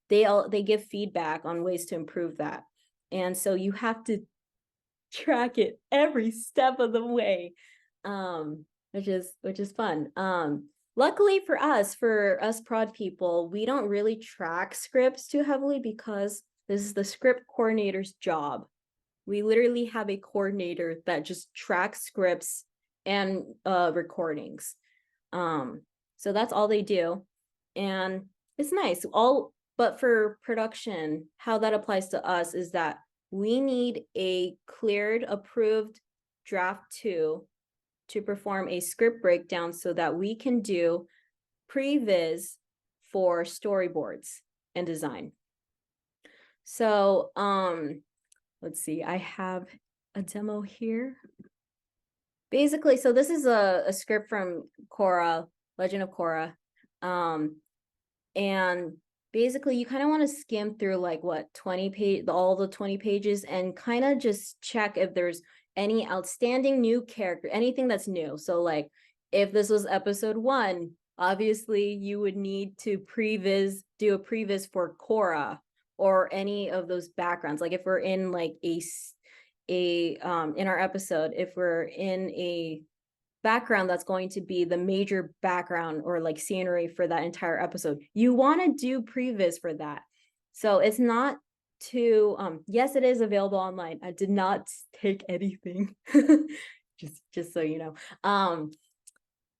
They give feedback on ways to improve that. And so you have to track it every step of the way, which is fun. Luckily for us prod people, we don't really track scripts too heavily because this is the script coordinator's job. We literally have a coordinator that just tracks scripts and recordings. So that's all they do. And it's nice. But for production, how that applies to us is that we need a cleared, approved draft 2 to perform a script breakdown so that we can do previs for storyboards and design. So let's see, I have a demo here. Basically, so this is a script from Korra, Legend of Korra. And basically you kind of want to skim through like what, 20 page, all the 20 pages, and kind of just check if there's any outstanding new character, anything that's new. So like if this was episode 1, obviously you would need to do a previs for Korra or any of those backgrounds. Like if we're in like in our episode, if we're in a background that's going to be the major background or like scenery for that entire episode, you want to do previs for that. So it's not too yes, it is available online. I did not take anything. just so you know,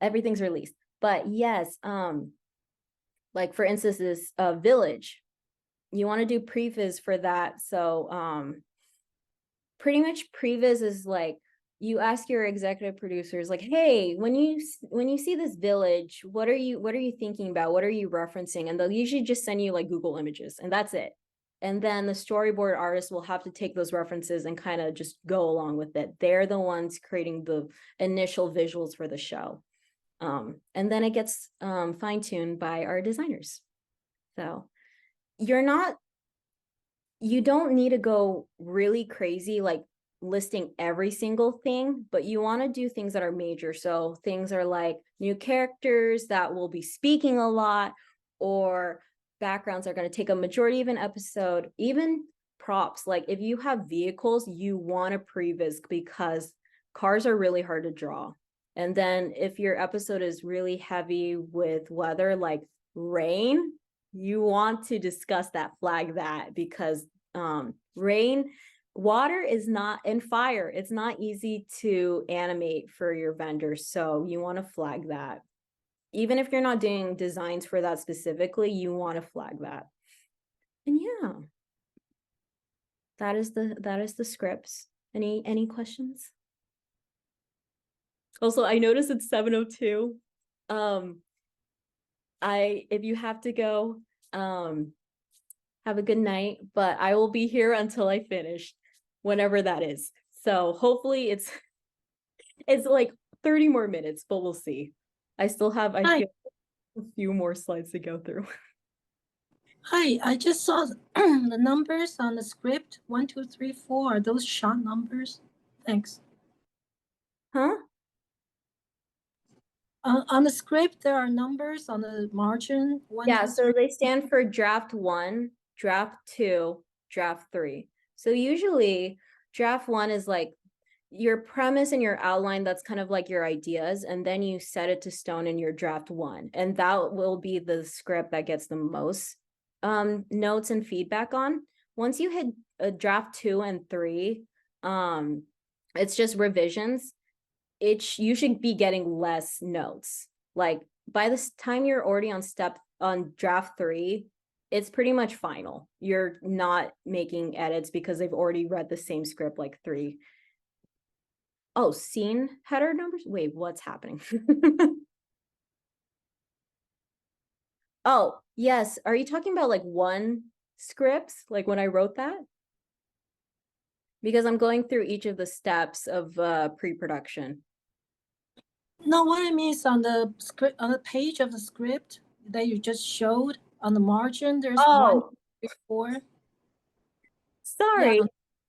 everything's released. But yes, like for instance, this village, you want to do previs for that. So pretty much previs is like you ask your executive producers like, hey, when you see this village, what are you thinking about? What are you referencing? And they'll usually just send you like Google images, and that's it. And then the storyboard artist will have to take those references and kind of just go along with it. They're the ones creating the initial visuals for the show. And then it gets fine-tuned by our designers. So you don't need to go really crazy, like listing every single thing, but you want to do things that are major. So things are like new characters that will be speaking a lot, or backgrounds are going to take a majority of an episode, even props. Like if you have vehicles, you want to previs because cars are really hard to draw. And then if your episode is really heavy with weather, like rain, you want to discuss that, flag that, because rain, water is not, and fire, it's not easy to animate for your vendors. So you want to flag that. Even if you're not doing designs for that specifically, you want to flag that. And yeah, that is the scripts. Any questions? Also, I noticed it's 7:02. If you have to go, Have a good night, but I will be here until I finish, whenever that is. So hopefully it's like 30 more minutes, but we'll see. I still have, I Hi. feel, a few more slides to go through. Hi, I just saw the numbers on the script. 1, 2, 3, 4. Are those short numbers? Thanks. Huh? On the script, there are numbers on the margin. 1, Yeah, 2, so 3. they stand for draft 1, draft 2, draft 3. So usually draft 1 is like your premise and your outline, that's kind of like your ideas, and then you set it to stone in your draft 1, and that will be the script that gets the most notes and feedback on. Once you hit a draft 2 and 3, it's just revisions. You should be getting less notes. Like by this time you're already on draft 3, it's pretty much final. You're not making edits because they've already read the same script like 3. Oh, scene header numbers? Wait, what's happening? Oh, yes. Are you talking about like 1 scripts, like when I wrote that? Because I'm going through each of the steps of pre-production. No, what I mean is on the script, on the page of the script that you just showed on the margin, there's 1, 2, 3, 4. Sorry. Yeah.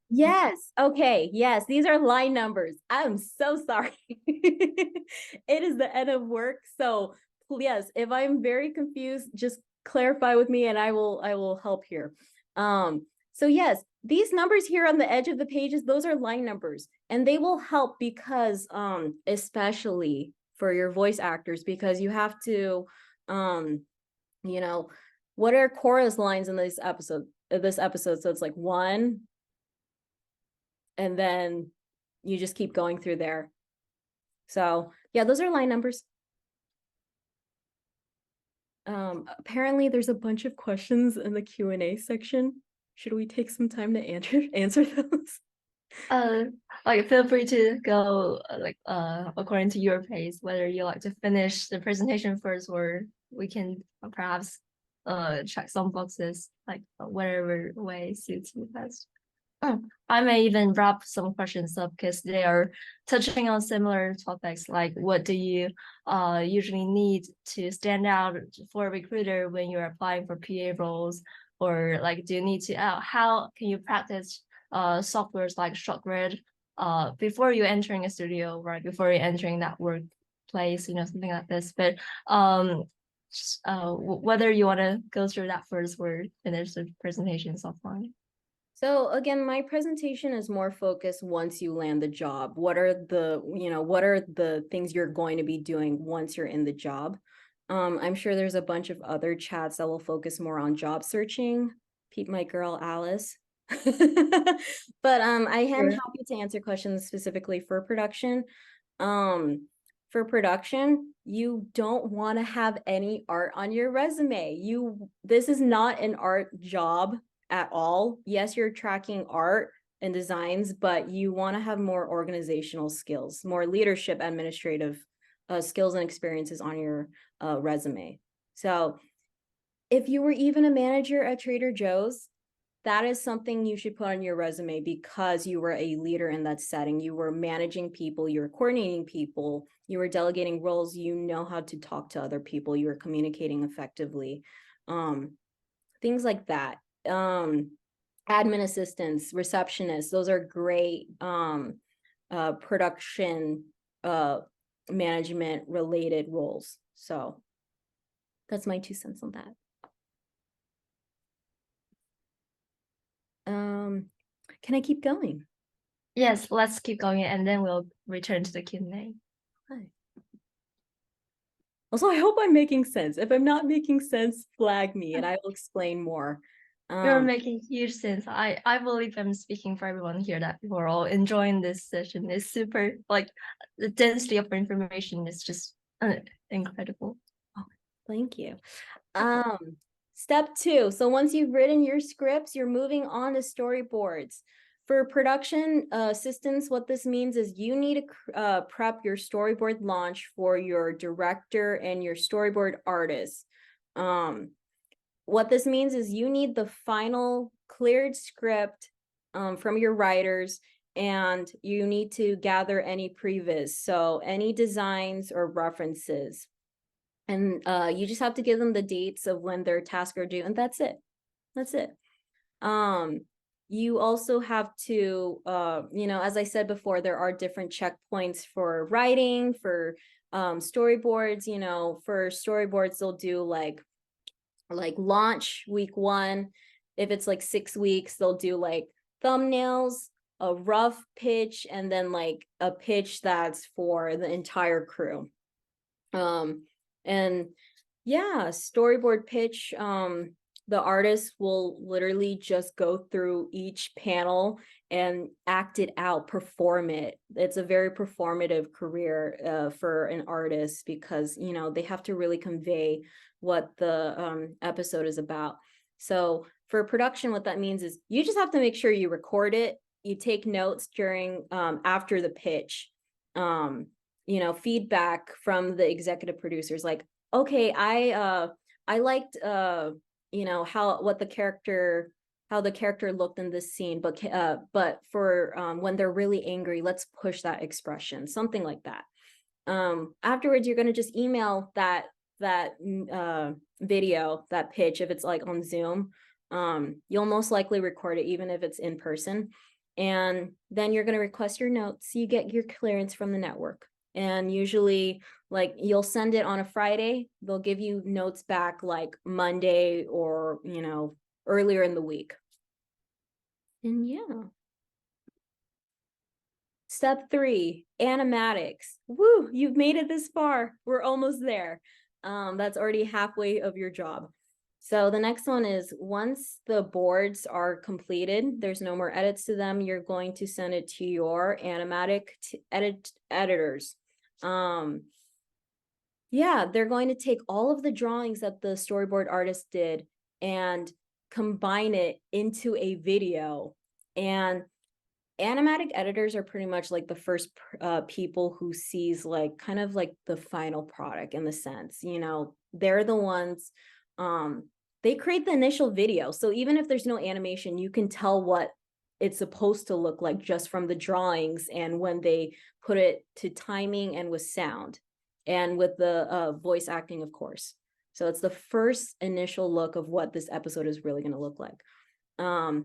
Yes. Okay. Yes. These are line numbers. I'm so sorry. It is the end of work. So yes, if I'm very confused, just clarify with me and I will help here. So yes, these numbers here on the edge of the pages, those are line numbers, and they will help because especially for your voice actors, because you have to you know, what are chorus lines in this episode? So it's like 1, and then you just keep going through there. So yeah, those are line numbers. Apparently there's a bunch of questions in the Q&A section. Should we take some time to answer those? Like feel free to go according to your pace, whether you like to finish the presentation first, or we can perhaps check some boxes, like whatever way suits you best. I may even wrap some questions up because they are touching on similar topics, like what do you usually need to stand out for a recruiter when you're applying for PA roles, or like do you need to how can you practice softwares like ShotGrid before you entering a studio, right, before you're entering that workplace, you know, something like this. But whether you want to go through that first or finish the presentation offline. So again, my presentation is more focused once you land the job. What are the things you're going to be doing once you're in the job? I'm sure there's a bunch of other chats that will focus more on job searching. Peep my girl Alice. But I am happy to answer questions specifically for production. For production, you don't want to have any art on your resume. This is not an art job at all. Yes, you're tracking art and designs, but you want to have more organizational skills, more leadership, administrative skills and experiences on your resume. So if you were even a manager at Trader Joe's, that is something you should put on your resume because you were a leader in that setting. You were managing people, you were coordinating people, you were delegating roles, you know how to talk to other people, you were communicating effectively. Things like that. Admin assistants, receptionists, those are great production management related roles. So that's my 2 cents on that. Can I keep going? Yes, let's keep going and then we'll return to the Q&A. Hi. Also, I hope I'm making sense. If I'm not making sense, flag me and I will explain more. You're making huge sense. I believe I'm speaking for everyone here that we're all enjoying this session. It's super, like, the density of information is just incredible. Oh, thank you. Step 2. So once you've written your scripts, you're moving on to storyboards. For production assistance, what this means is you need to prep your storyboard launch for your director and your storyboard artist. what this means is you need the final cleared script from your writers, and you need to gather any previs, so any designs or references. And you just have to give them the dates of when their tasks are due, and that's it. That's it. You also have to, as I said before, there are different checkpoints for writing, for storyboards. For storyboards, they'll do like launch week 1. If it's like 6 weeks, they'll do like thumbnails, a rough pitch, and then like a pitch that's for the entire crew. And yeah, storyboard pitch, the artist will literally just go through each panel and act it out, perform it. It's a very performative career for an artist, because they have to really convey what the episode is about. So for production, what that means is you just have to make sure you record it, you take notes during after the pitch, feedback from the executive producers, like, okay, I liked how the character looked in this scene, but for when they're really angry, let's push that expression, something like that. Afterwards, you're going to just email that video, that pitch, if it's like on Zoom. You'll most likely record it even if it's in person, and then you're going to request your notes. You get your clearance from the network, and usually like you'll send it on a Friday, they'll give you notes back like Monday or earlier in the week. And yeah. Step 3, animatics. Woo, you've made it this far. We're almost there. That's already halfway of your job. So the next one is, once the boards are completed, there's no more edits to them, you're going to send it to your animatic editors. Yeah, they're going to take all of the drawings that the storyboard artist did and combine it into a video. And animatic editors are pretty much like the first people who sees like kind of like the final product, in the sense, they're the ones, they create the initial video. So even if there's no animation, you can tell what it's supposed to look like just from the drawings, and when they put it to timing and with sound and with the voice acting, of course. So it's the first initial look of what this episode is really going to look like. Of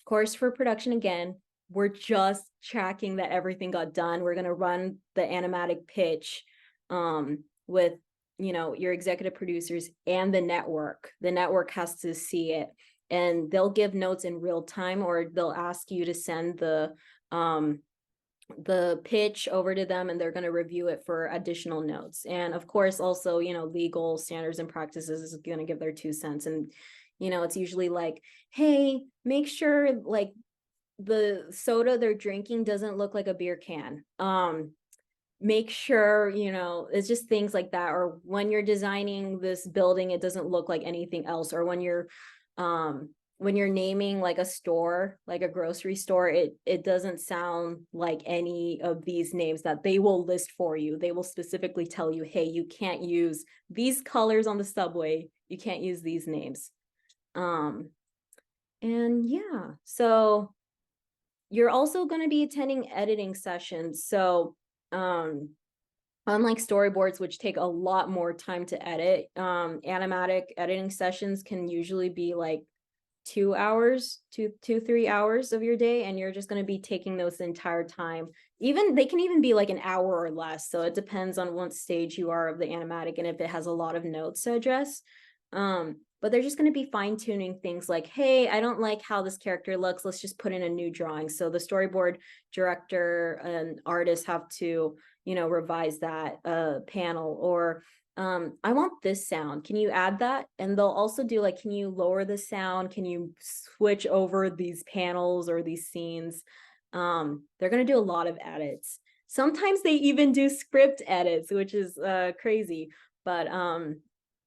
course, for production, again, we're just tracking that everything got done. We're going to run the animatic pitch with your executive producers and the network. The network has to see it, and they'll give notes in real time, or they'll ask you to send the pitch over to them, and they're going to review it for additional notes. And of course, also, legal standards and practices is going to give their 2 cents. And it's usually like, hey, make sure like the soda they're drinking doesn't look like a beer can. Make sure, it's just things like that. Or when you're designing this building, it doesn't look like anything else. Or when you're naming like a store, like a grocery store, it doesn't sound like any of these names that they will list for you. They will specifically tell you, hey, you can't use these colors on the subway. You can't use these names. And yeah, so you're also going to be attending editing sessions. So unlike storyboards, which take a lot more time to edit, animatic editing sessions can usually be like 2 hours, 3 hours of your day, and you're just going to be taking those the entire time. They can even be like an hour or less. So it depends on what stage you are of the animatic and if it has a lot of notes to address. But they're just going to be fine-tuning things like, hey, I don't like how this character looks. Let's just put in a new drawing. So the storyboard director and artist have to, revise that panel. Or I want this sound. Can you add that? And they'll also do like, can you lower the sound? Can you switch over these panels or these scenes? They're going to do a lot of edits. Sometimes they even do script edits, which is crazy, but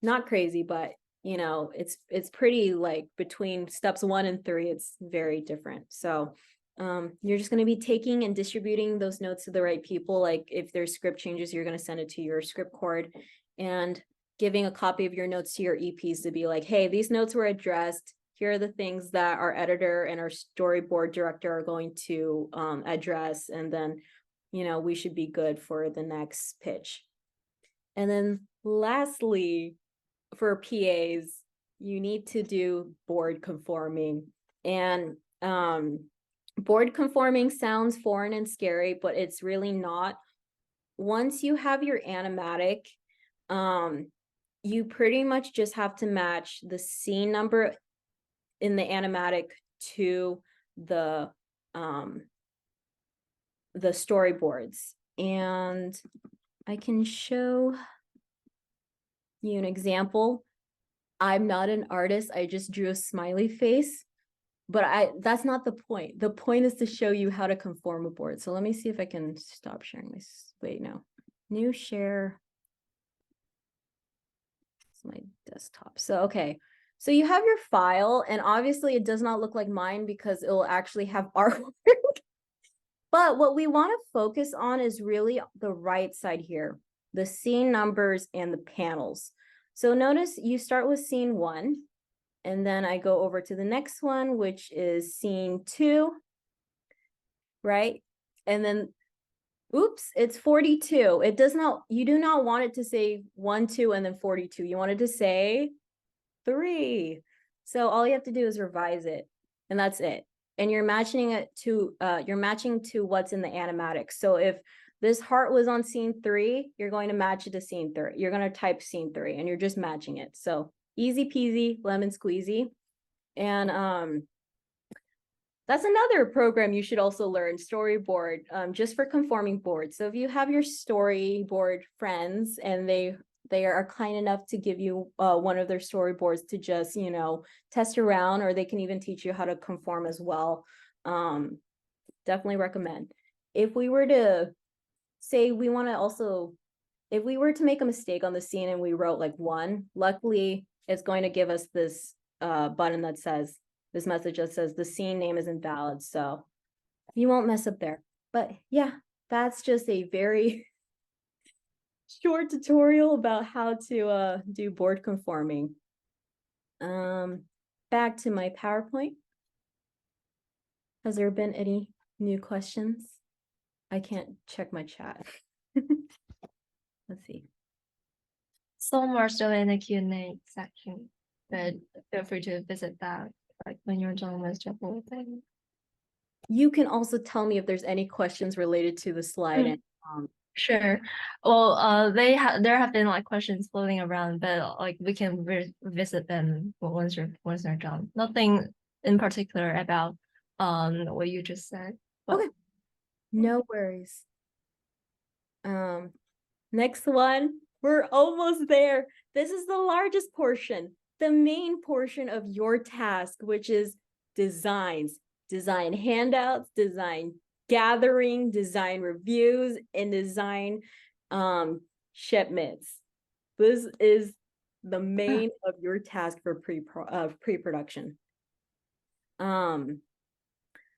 not crazy, but it's pretty like between steps 1 and 3, it's very different. So you're just going to be taking and distributing those notes to the right people. Like if there's script changes, you're going to send it to your script cord. And giving a copy of your notes to your EPs to be like, hey, these notes were addressed. Here are the things that our editor and our storyboard director are going to address. And then, you know, we should be good for the next pitch. And then lastly, for PAs, you need to do board conforming. And board conforming sounds foreign and scary, but it's really not. Once you have your animatic, you pretty much just have to match the scene number in the animatic to the storyboards. And I can show you an example. I'm not an artist. I just drew a smiley face, but that's not the point. The point is to show you how to conform a board. So let me see if I can stop sharing this. Wait, no. New share. It's my desktop. So, okay. So you have your file, and obviously it does not look like mine because it will actually have artwork. But what we want to focus on is really the right side here, the scene numbers and the panels. So notice you start with scene 1, and then I go over to the next one, which is scene 2, right? And then, oops, it's 42. It does not, you do not want it to say 1, 2, and then 42. You want it to say 3. So all you have to do is revise it, and that's it. And you're matching it to what's in the animatic. So if this heart was on scene 3, you're going to match it to scene 3. You're going to type scene 3, and you're just matching it. So easy peasy, lemon squeezy. And that's another program you should also learn, storyboard, just for conforming boards. So if you have your storyboard friends and they are kind enough to give you one of their storyboards to just, you know, test around, or they can even teach you how to conform as well. Definitely recommend. If we were to say if we were to make a mistake on the scene and we wrote like 1, luckily it's going to give us this button that says, this message that says the scene name is invalid. So you won't mess up there. But yeah, that's just a very short tutorial about how to do board conforming. Back to my PowerPoint. Has there been any new questions? I can't check my chat. Let's see. Some are still in the Q&A section, but feel free to visit that like when you're done with the whole thing. You can also tell me if there's any questions related to the slide. And sure. Well, there have been like questions floating around, but like we can revisit them once they're done. Nothing in particular about what you just said. But... okay, no worries. Next one, we're almost there. This is the largest portion, the main portion of your task, which is designs, design handouts, design gathering, design reviews, and design shipments. This is the main of your task for pre-production.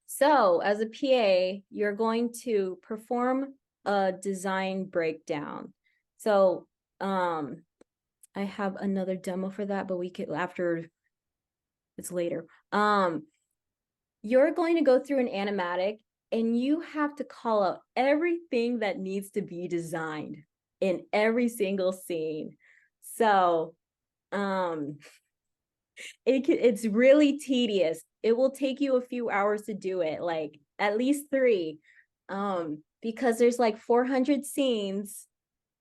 So as a PA, you're going to perform a design breakdown. So I have another demo for that, but we could after, it's later. You're going to go through an animatic and you have to call out everything that needs to be designed in every single scene. So it's really tedious. It will take you a few hours to do it, like at least 3, because there's like 400 scenes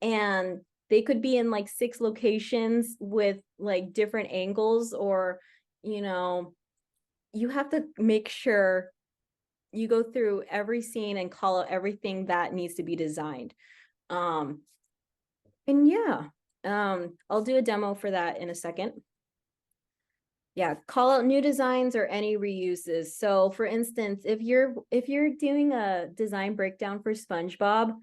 and they could be in like 6 locations with like different angles, or, you know, you have to make sure you go through every scene and call out everything that needs to be designed. And yeah, I'll do a demo for that in a second. Yeah, call out new designs or any reuses. So for instance, if you're doing a design breakdown for SpongeBob,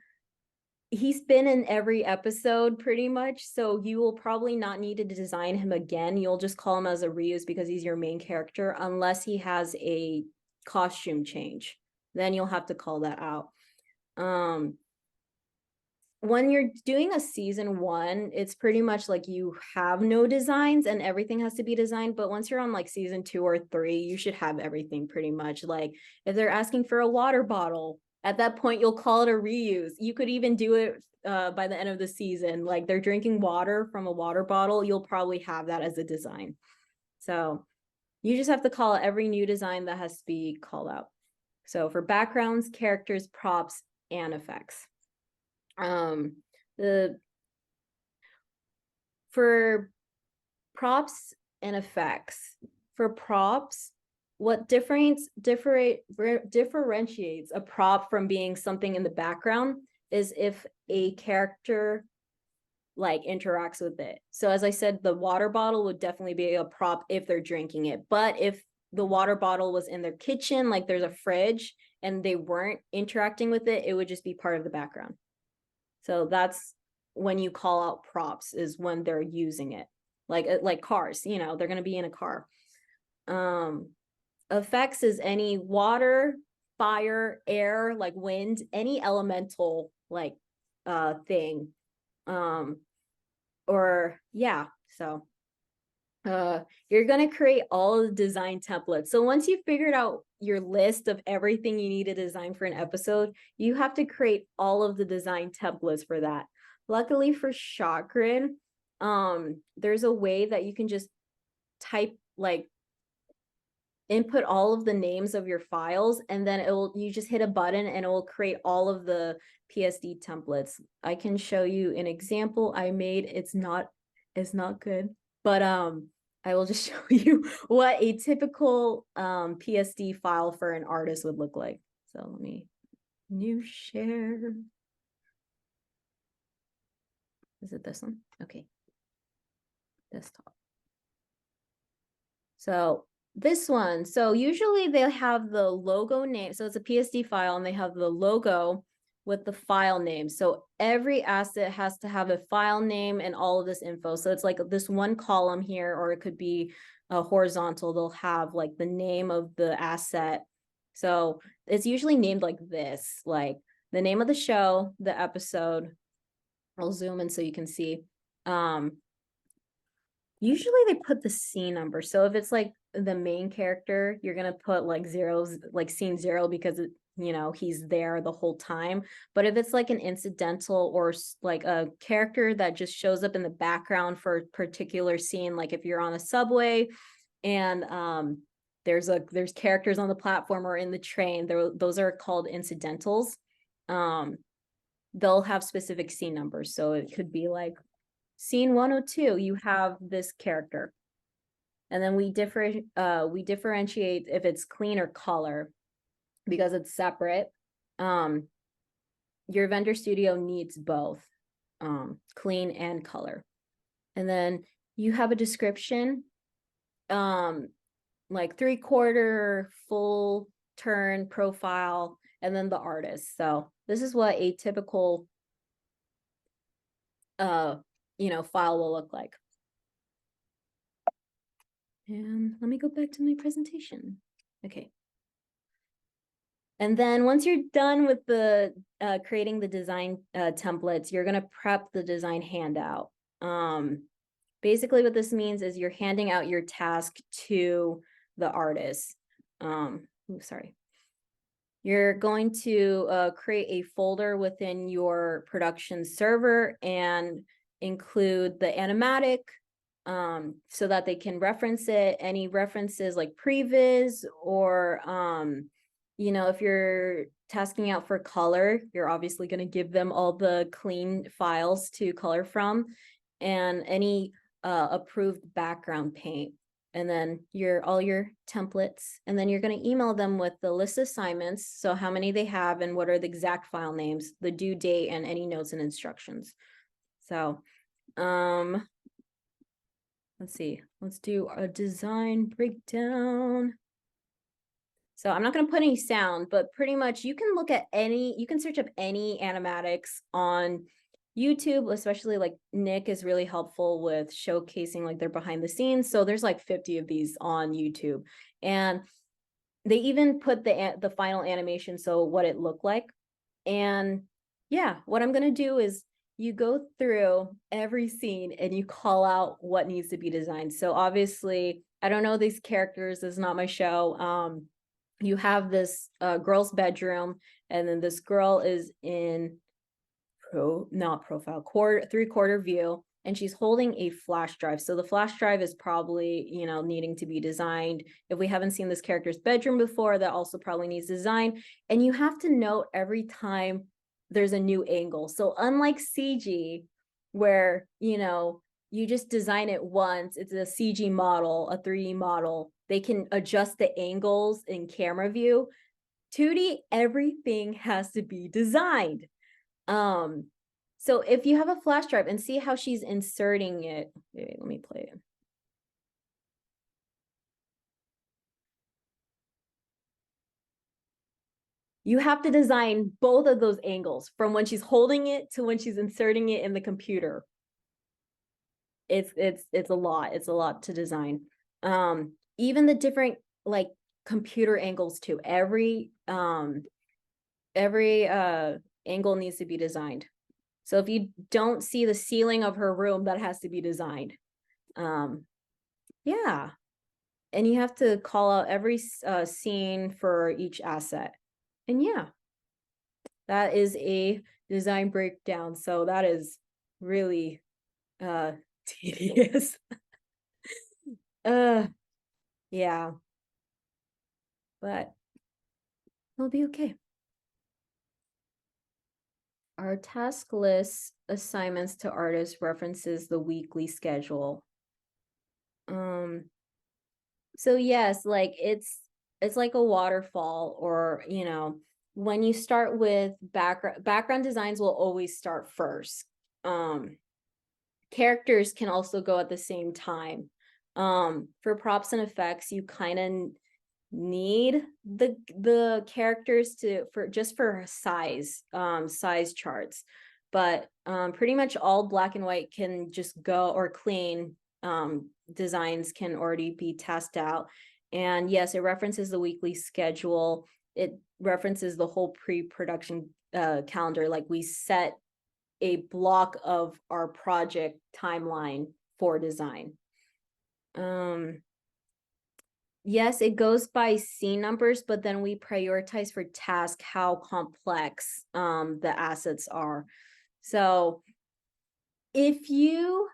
he's been in every episode pretty much, so you will probably not need to design him again. You'll just call him as a reuse because he's your main character, unless he has a costume change. Then you'll have to call that out. when you're doing a season 1, it's pretty much like you have no designs and everything has to be designed. But once you're on like season 2 or 3, you should have everything pretty much. Like if they're asking for a water bottle, at that point, you'll call it a reuse. You could even do it by the end of the season. Like they're drinking water from a water bottle, you'll probably have that as a design. So you just have to call it every new design that has to be called out. So for backgrounds, characters, props, and effects. For props and effects, for props, what differentiates a prop from being something in the background is if a character like interacts with it. So as I said, the water bottle would definitely be a prop if they're drinking it. But if the water bottle was in their kitchen, like there's a fridge and they weren't interacting with it, it would just be part of the background. So that's when you call out props, is when they're using it. Like cars, you know, they're going to be in a car. Effects is any water, fire, air, like wind, any elemental like thing. Or yeah, so you're going to create all of the design templates. So once you've figured out your list of everything you need to design for an episode, you have to create all of the design templates for that. Luckily for ShotGrid, there's a way that you can just type, like input all of the names of your files, and then you just hit a button and it will create all of the PSD templates. I can show you an example I made. It's not good, but I will just show you what a typical PSD file for an artist would look like. So let me new share. Is it this one? Okay. Desktop. So this one, so usually they'll have the logo name. So it's a PSD file and they have the logo with the file name. So every asset has to have a file name and all of this info. So it's like this one column here, or it could be a horizontal. They'll have like the name of the asset. So it's usually named like this, like the name of the show, the episode. I'll zoom in so you can see. Usually they put the scene number. So if it's like the main character, you're going to put like zeros, like scene 0, because it, you know, he's there the whole time. But if it's like an incidental or like a character that just shows up in the background for a particular scene, like if you're on a subway and there's characters on the platform or in the train, those are called incidentals. They'll have specific scene numbers. So it could be like scene 102, you have this character. And then we differentiate if it's clean or color, because it's separate. Your vendor studio needs both, clean and color. And then you have a description, like 3/4, full turn, profile, and then the artist. So this is what a typical file will look like. And let me go back to my presentation. Okay. And then once you're done with the creating the design templates, you're going to prep the design handout. Basically what this means is you're handing out your task to the artist. Sorry. You're going to create a folder within your production server and include the animatic so that they can reference it. Any references like previs or, if you're tasking out for color, you're obviously going to give them all the clean files to color from, and any approved background paint. And then all your templates, and then you're going to email them with the list of assignments, so how many they have and what are the exact file names, the due date, and any notes and instructions. So let's see, let's do a design breakdown. So I'm not going to put any sound, but pretty much you can look at you can search up any animatics on YouTube, especially like Nick is really helpful with showcasing like their behind the scenes. So there's like 50 of these on YouTube, and they even put the final animation, so what it looked like. And yeah, what I'm gonna do is you go through every scene and you call out what needs to be designed. So obviously, I don't know these characters, this is not my show. You have this girl's bedroom, and then this girl is in not profile, three-quarter view, and she's holding a flash drive. So the flash drive is probably, you know, needing to be designed. If we haven't seen this character's bedroom before, that also probably needs design. And you have to note every time there's a new angle. So unlike CG, where, you know, you just design it once, it's a CG model, a 3D model, they can adjust the angles in camera view. 2D, everything has to be designed. So if you have a flash drive, and see how she's inserting it. Wait, let me play it. You have to design both of those angles, from when she's holding it to when she's inserting it in the computer. It's a lot. It's a lot to design. Even the different like computer angles too. Every angle needs to be designed. So if you don't see the ceiling of her room, that has to be designed. Yeah. And you have to call out every scene for each asset. And yeah, that is a design breakdown. So that is really tedious. Yeah. But it'll be okay. Our task list assignments to artists references the weekly schedule. So yes, like it's like a waterfall, or you know, when you start with background designs will always start first. Characters can also go at the same time. For props and effects, you kind of need the characters for size charts, but pretty much all black and white can just go, or clean designs can already be tasked out. And yes, it references the weekly schedule. It references the whole pre-production calendar. Like we set a block of our project timeline for design. Yes, it goes by scene numbers, but then we prioritize for task how complex the assets are. So if you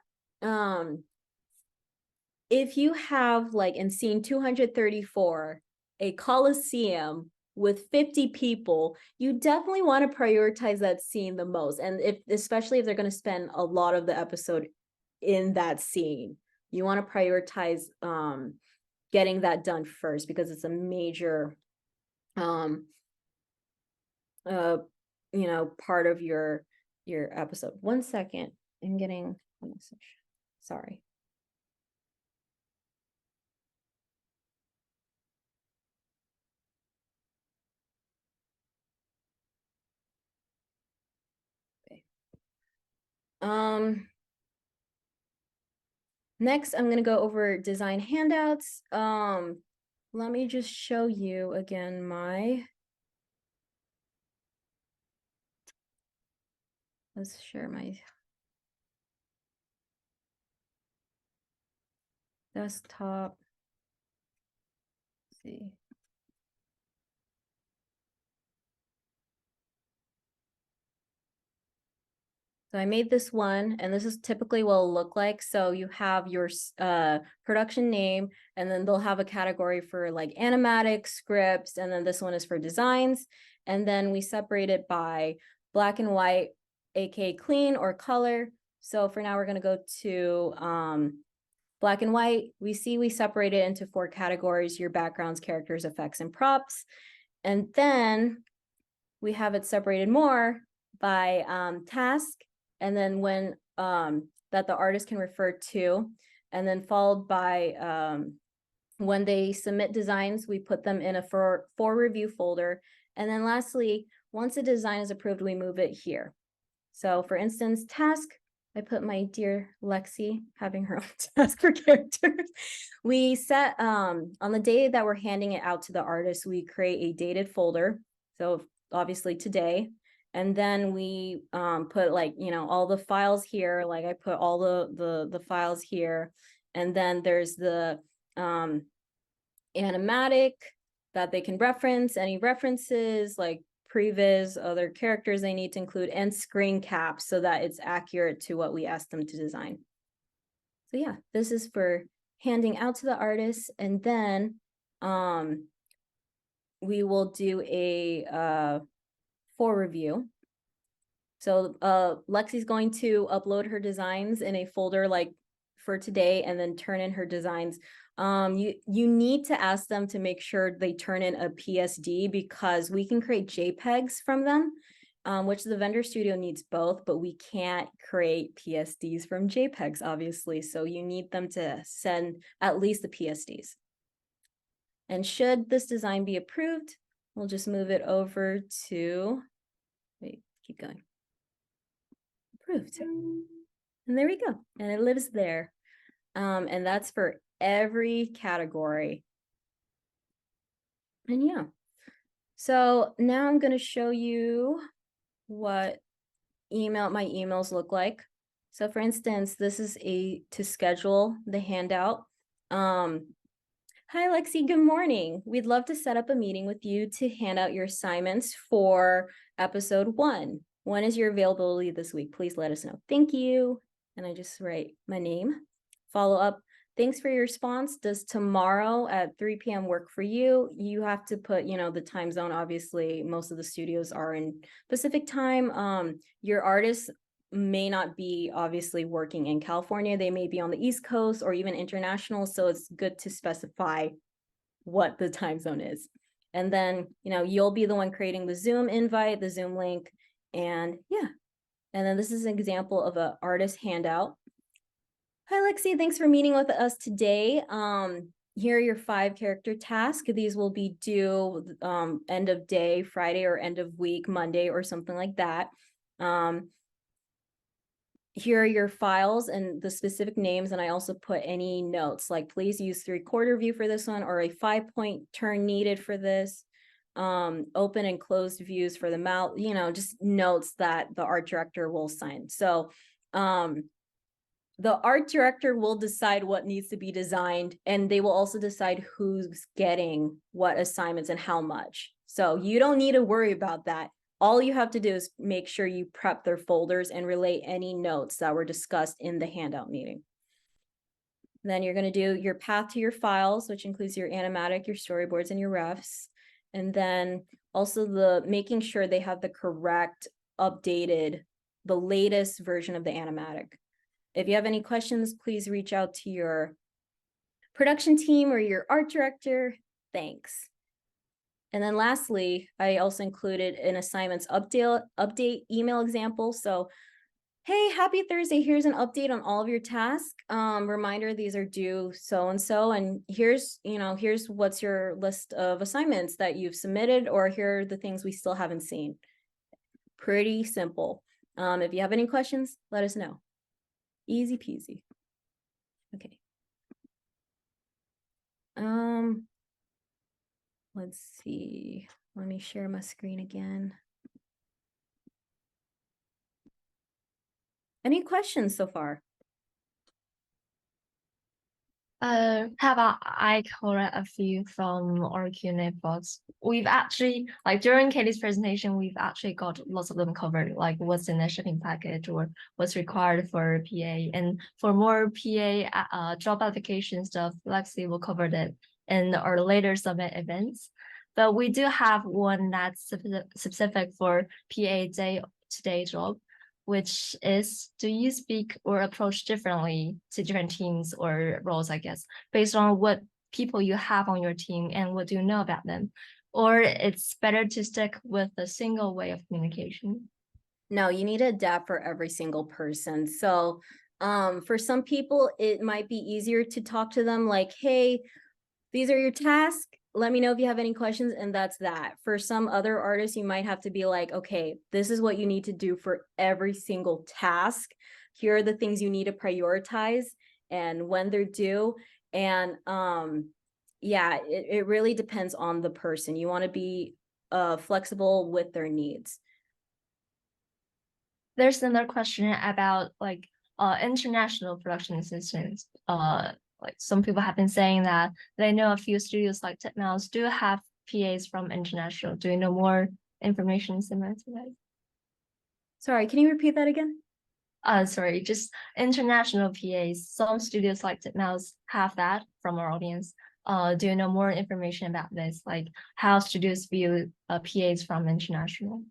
have, like in scene 234, a coliseum with 50 people, you definitely want to prioritize that scene the most. And especially if they're going to spend a lot of the episode in that scene, you want to prioritize getting that done first, because it's a major you know, part of your episode. 1 second, I'm getting a message. Sorry. Okay. Next, I'm going to go over design handouts. Let me just show you again let's share my desktop. Let's see. So I made this one, and this is typically what it'll look like. So you have your production name, and then they'll have a category for like animatic scripts, and then this one is for designs. And then we separate it by black and white, aka clean, or color. So for now, we're going to go to black and white. We separate it into 4 categories: your backgrounds, characters, effects, and props. And then we have it separated more by task, and then when that the artist can refer to, and then followed by when they submit designs, we put them in a for review folder. And then lastly, once a design is approved, we move it here. So for instance, task, I put my dear Lexi having her own task for characters. We set on the day that we're handing it out to the artist, we create a dated folder. So obviously today. And then we put like, you know, all the files here, like I put all the files here. And then there's the animatic that they can reference, any references like previs, other characters they need to include, and screen caps so that it's accurate to what we asked them to design. So yeah, this is for handing out to the artists, and then we will do a for review. So Lexi's going to upload her designs in a folder like for today and then turn in her designs. You need to ask them to make sure they turn in a PSD because we can create JPEGs from them, which the vendor studio needs both, but we can't create PSDs from JPEGs, obviously. So you need them to send at least the PSDs. And should this design be approved, we'll just move it over to, wait, keep going. Approved. And there we go. And it lives there. And that's for every category. And yeah. So now I'm going to show you what my emails look like. So for instance, this is to schedule the handout. Hi, Lexi. Good morning. We'd love to set up a meeting with you to hand out your assignments for episode 1. When is your availability this week? Please let us know. Thank you. And I just write my name. Follow up. Thanks for your response. Does tomorrow at 3 p.m. work for you? You have to put, you know, the time zone. Obviously, most of the studios are in Pacific time. Your artists may not be obviously working in California. They may be on the East Coast or even international. So it's good to specify what the time zone is. And then, you know, you'll be the one creating the Zoom invite, the Zoom link. And yeah, and then this is an example of an artist handout. Hi, Lexi. Thanks for meeting with us today. Here are your 5 character tasks. These will be due end of day, Friday, or end of week, Monday, or something like that. Here are your files and the specific names. And I also put any notes, like please use 3/4 view for this one, or a 5-point turn needed for this. Open and closed views for the mouth, you know, just notes that the art director will sign. So the art director will decide what needs to be designed, and they will also decide who's getting what assignments and how much. So you don't need to worry about that. All you have to do is make sure you prep their folders and relay any notes that were discussed in the handout meeting. Then you're going to do your path to your files, which includes your animatic, your storyboards, and your refs. And then also the making sure they have the correct, updated, the latest version of the animatic. If you have any questions, please reach out to your production team or your art director. Thanks. And then lastly, I also included an assignments update email example. So, hey, happy Thursday. Here's an update on all of your tasks. Reminder, these are due so-and-so. And here's what's your list of assignments that you've submitted, or here are the things we still haven't seen. Pretty simple. If you have any questions, let us know. Easy peasy. Okay. Let's see. Let me share my screen again. Any questions so far? How about I correct a few from our Q&A box? We've actually, like during Katie's presentation, we've actually got lots of them covered, like what's in the shipping package or what's required for PA. And for more PA job application stuff, Lexi will cover that in our later summit events. But we do have one that's specific for PA day-to-day job, which is, do you speak or approach differently to different teams or roles, I guess, based on what people you have on your team and what do you know about them? Or it's better to stick with a single way of communication? No, you need to adapt for every single person. So for some people, it might be easier to talk to them like, hey, these are your tasks. Let me know if you have any questions, and that's that. For some other artists, you might have to be like, okay, this is what you need to do for every single task. Here are the things you need to prioritize and when they're due. And yeah, it really depends on the person. You want to be flexible with their needs. There's another question about like international production assistants. Like some people have been saying that they know a few studios like Titmouse do have PAs from international. Do you know more information similar to that? Sorry, can you repeat that again? Sorry, just international PAs. Some studios like Titmouse have that from our audience. Do you know more information about this? Like how studios view PAs from international?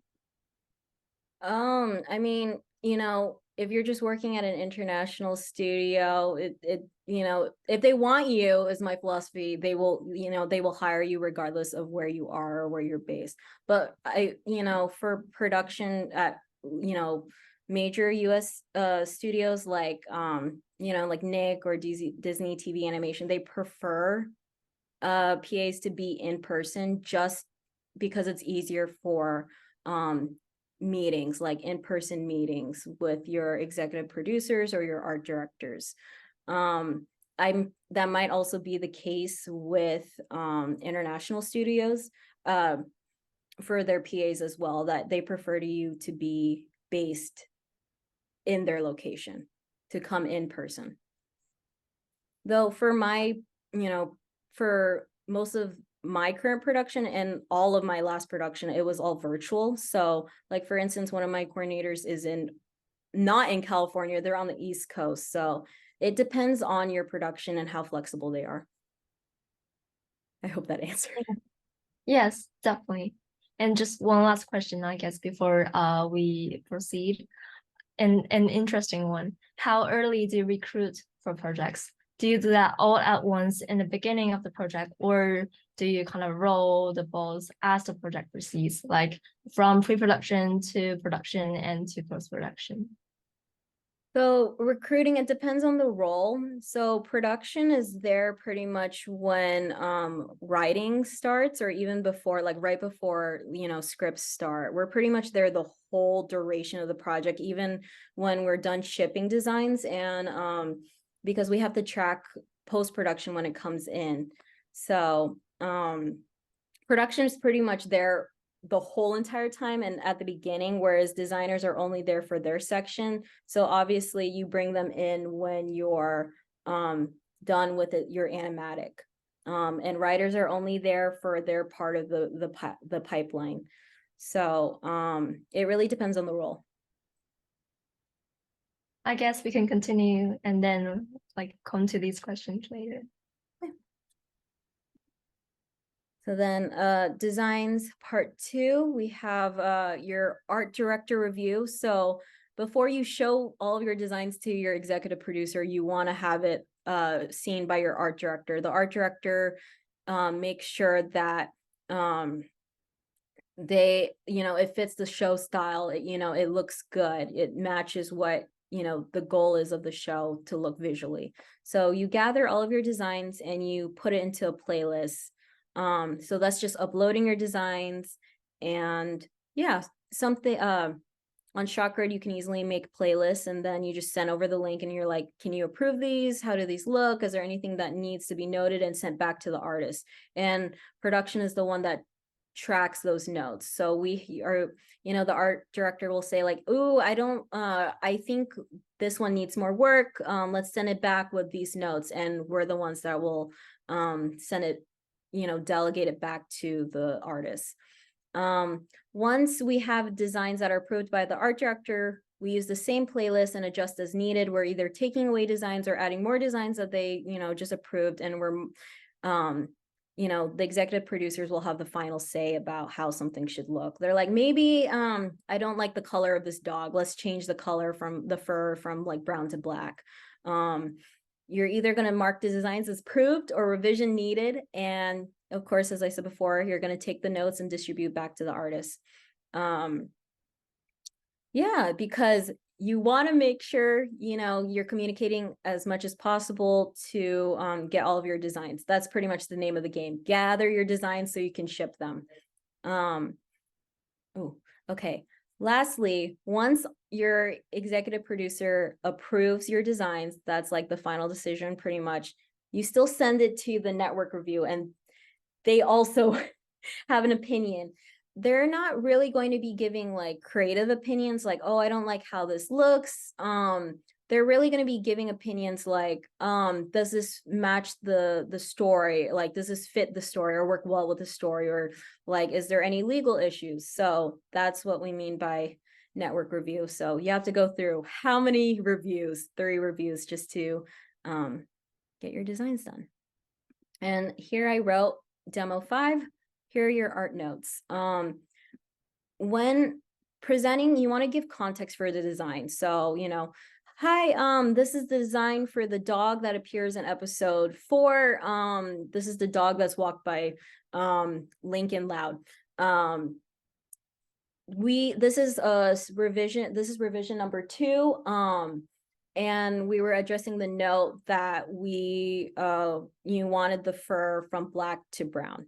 I mean, you know, if you're just working at an international studio, you know, if they want you, is my philosophy, they will, you know, they will hire you regardless of where you are or where you're based. But you know, for production at, you know, major US studios like, you know, like Nick or Disney TV Animation, they prefer PAs to be in person just because it's easier for meetings, like in-person meetings with your executive producers or your art directors. That might also be the case with international studios for their PAs as well, that they prefer you to be based in their location, to come in person. Though for my, you know, for most of my current production and all of my last production, it was all virtual. So like, for instance, one of my coordinators is not in California, they're on the East Coast. So it depends on your production and how flexible they are. I hope that answered. Yes, definitely. And just one last question, I guess, before we proceed. An interesting one. How early do you recruit for projects? Do you do that all at once in the beginning of the project, or do you kind of roll the balls as the project proceeds, like from pre-production to production and to post-production? So recruiting, it depends on the role. So production is there pretty much when writing starts, or even before, like right before, you know, scripts start. We're pretty much there the whole duration of the project, even when we're done shipping designs, and because we have to track post-production when it comes in. So production is pretty much there the whole entire time and at the beginning, whereas designers are only there for their section. So obviously you bring them in when you're done with it, your animatic. And writers are only there for their part of the pipeline. So it really depends on the role. I guess we can continue and then like come to these questions later. So then designs part 2, we have your art director review. So before you show all of your designs to your executive producer, you want to have it seen by your art director. The art director makes sure that they, you know, it fits the show style, you know, it looks good, it matches what, you know, the goal is of the show to look visually. So you gather all of your designs and you put it into a playlist. So that's just uploading your designs, and yeah, something on ShotGrid you can easily make playlists, and then you just send over the link and you're like, can you approve these? How do these look? Is there anything that needs to be noted, and sent back to the artist? And production is the one that tracks those notes. So we are, you know, the art director will say like, oh, I think this one needs more work. Let's send it back with these notes. And we're the ones that will send it, you know, delegate it back to the artist. Once we have designs that are approved by the art director, we use the same playlist and adjust as needed. We're either taking away designs or adding more designs that they, you know, just approved, and we're, you know, the executive producers will have the final say about how something should look. They're like, maybe I don't like the color of this dog. Let's change the color from the fur from like brown to black. You're either going to mark the designs as approved or revision needed. And of course, as I said before, you're going to take the notes and distribute back to the artist. Yeah, because you want to make sure, you know, you're communicating as much as possible to get all of your designs. That's pretty much the name of the game. Gather your designs so you can ship them. Oh, okay. Lastly, once your executive producer approves your designs, that's like the final decision pretty much, you still send it to the network review, and they also have an opinion. they're not really going to be giving like creative opinions like, oh, I don't like how this looks. They're really going to be giving opinions like, does this match the story? Like, does this fit the story or work well with the story? Or like, is there any legal issues? So that's what we mean by network review. So you have to go through how many reviews? 3 reviews just to get your designs done. And here I wrote demo 5. Here are your art notes. When presenting, you want to give context for the design. So, you know, hi, this is the design for the dog that appears in episode 4. This is the dog that's walked by Lincoln Loud. This is revision number 2. And we were addressing the note that you wanted the fur from black to brown.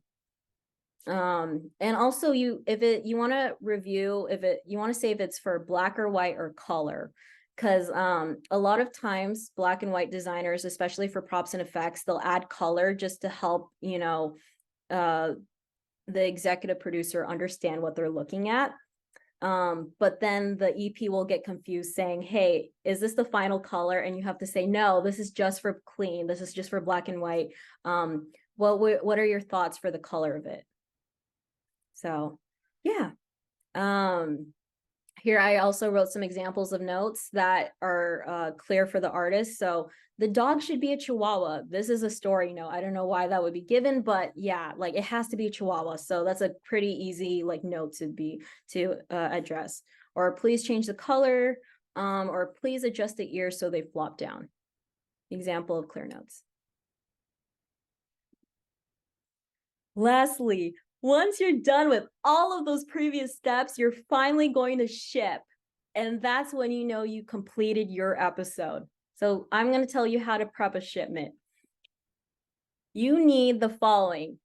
And also you want to say if it's for black or white or color, because a lot of times black and white designers, especially for props and effects, they'll add color just to help, you know, the executive producer understand what they're looking at. But then the EP will get confused saying, hey, is this the final color? And you have to say, no, this is just for clean. This is just for black and white. What are your thoughts for the color of it? So yeah. Here I also wrote some examples of notes that are clear for the artist. So the dog should be a Chihuahua. This is a story note. I don't know why that would be given, but yeah, like it has to be a Chihuahua. So that's a pretty easy like note to address. Or please change the color, or please adjust the ears so they flop down. Example of clear notes. Lastly, once you're done with all of those previous steps, you're finally going to ship. And that's when you know you completed your episode. So I'm going to tell you how to prep a shipment. You need the following.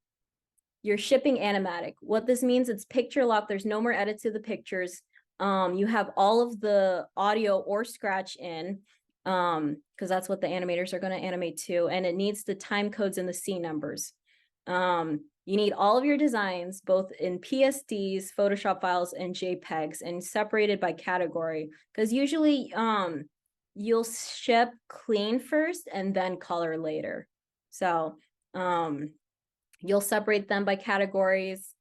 You're shipping animatic. What this means, it's picture lock. There's no more edits to the pictures. You have all of the audio or scratch in, because that's what the animators are going to animate to. And it needs the time codes and the scene numbers. You need all of your designs, both in PSDs, Photoshop files, and JPEGs, and separated by category. Because usually you'll ship clean first and then color later. So you'll separate them by categories.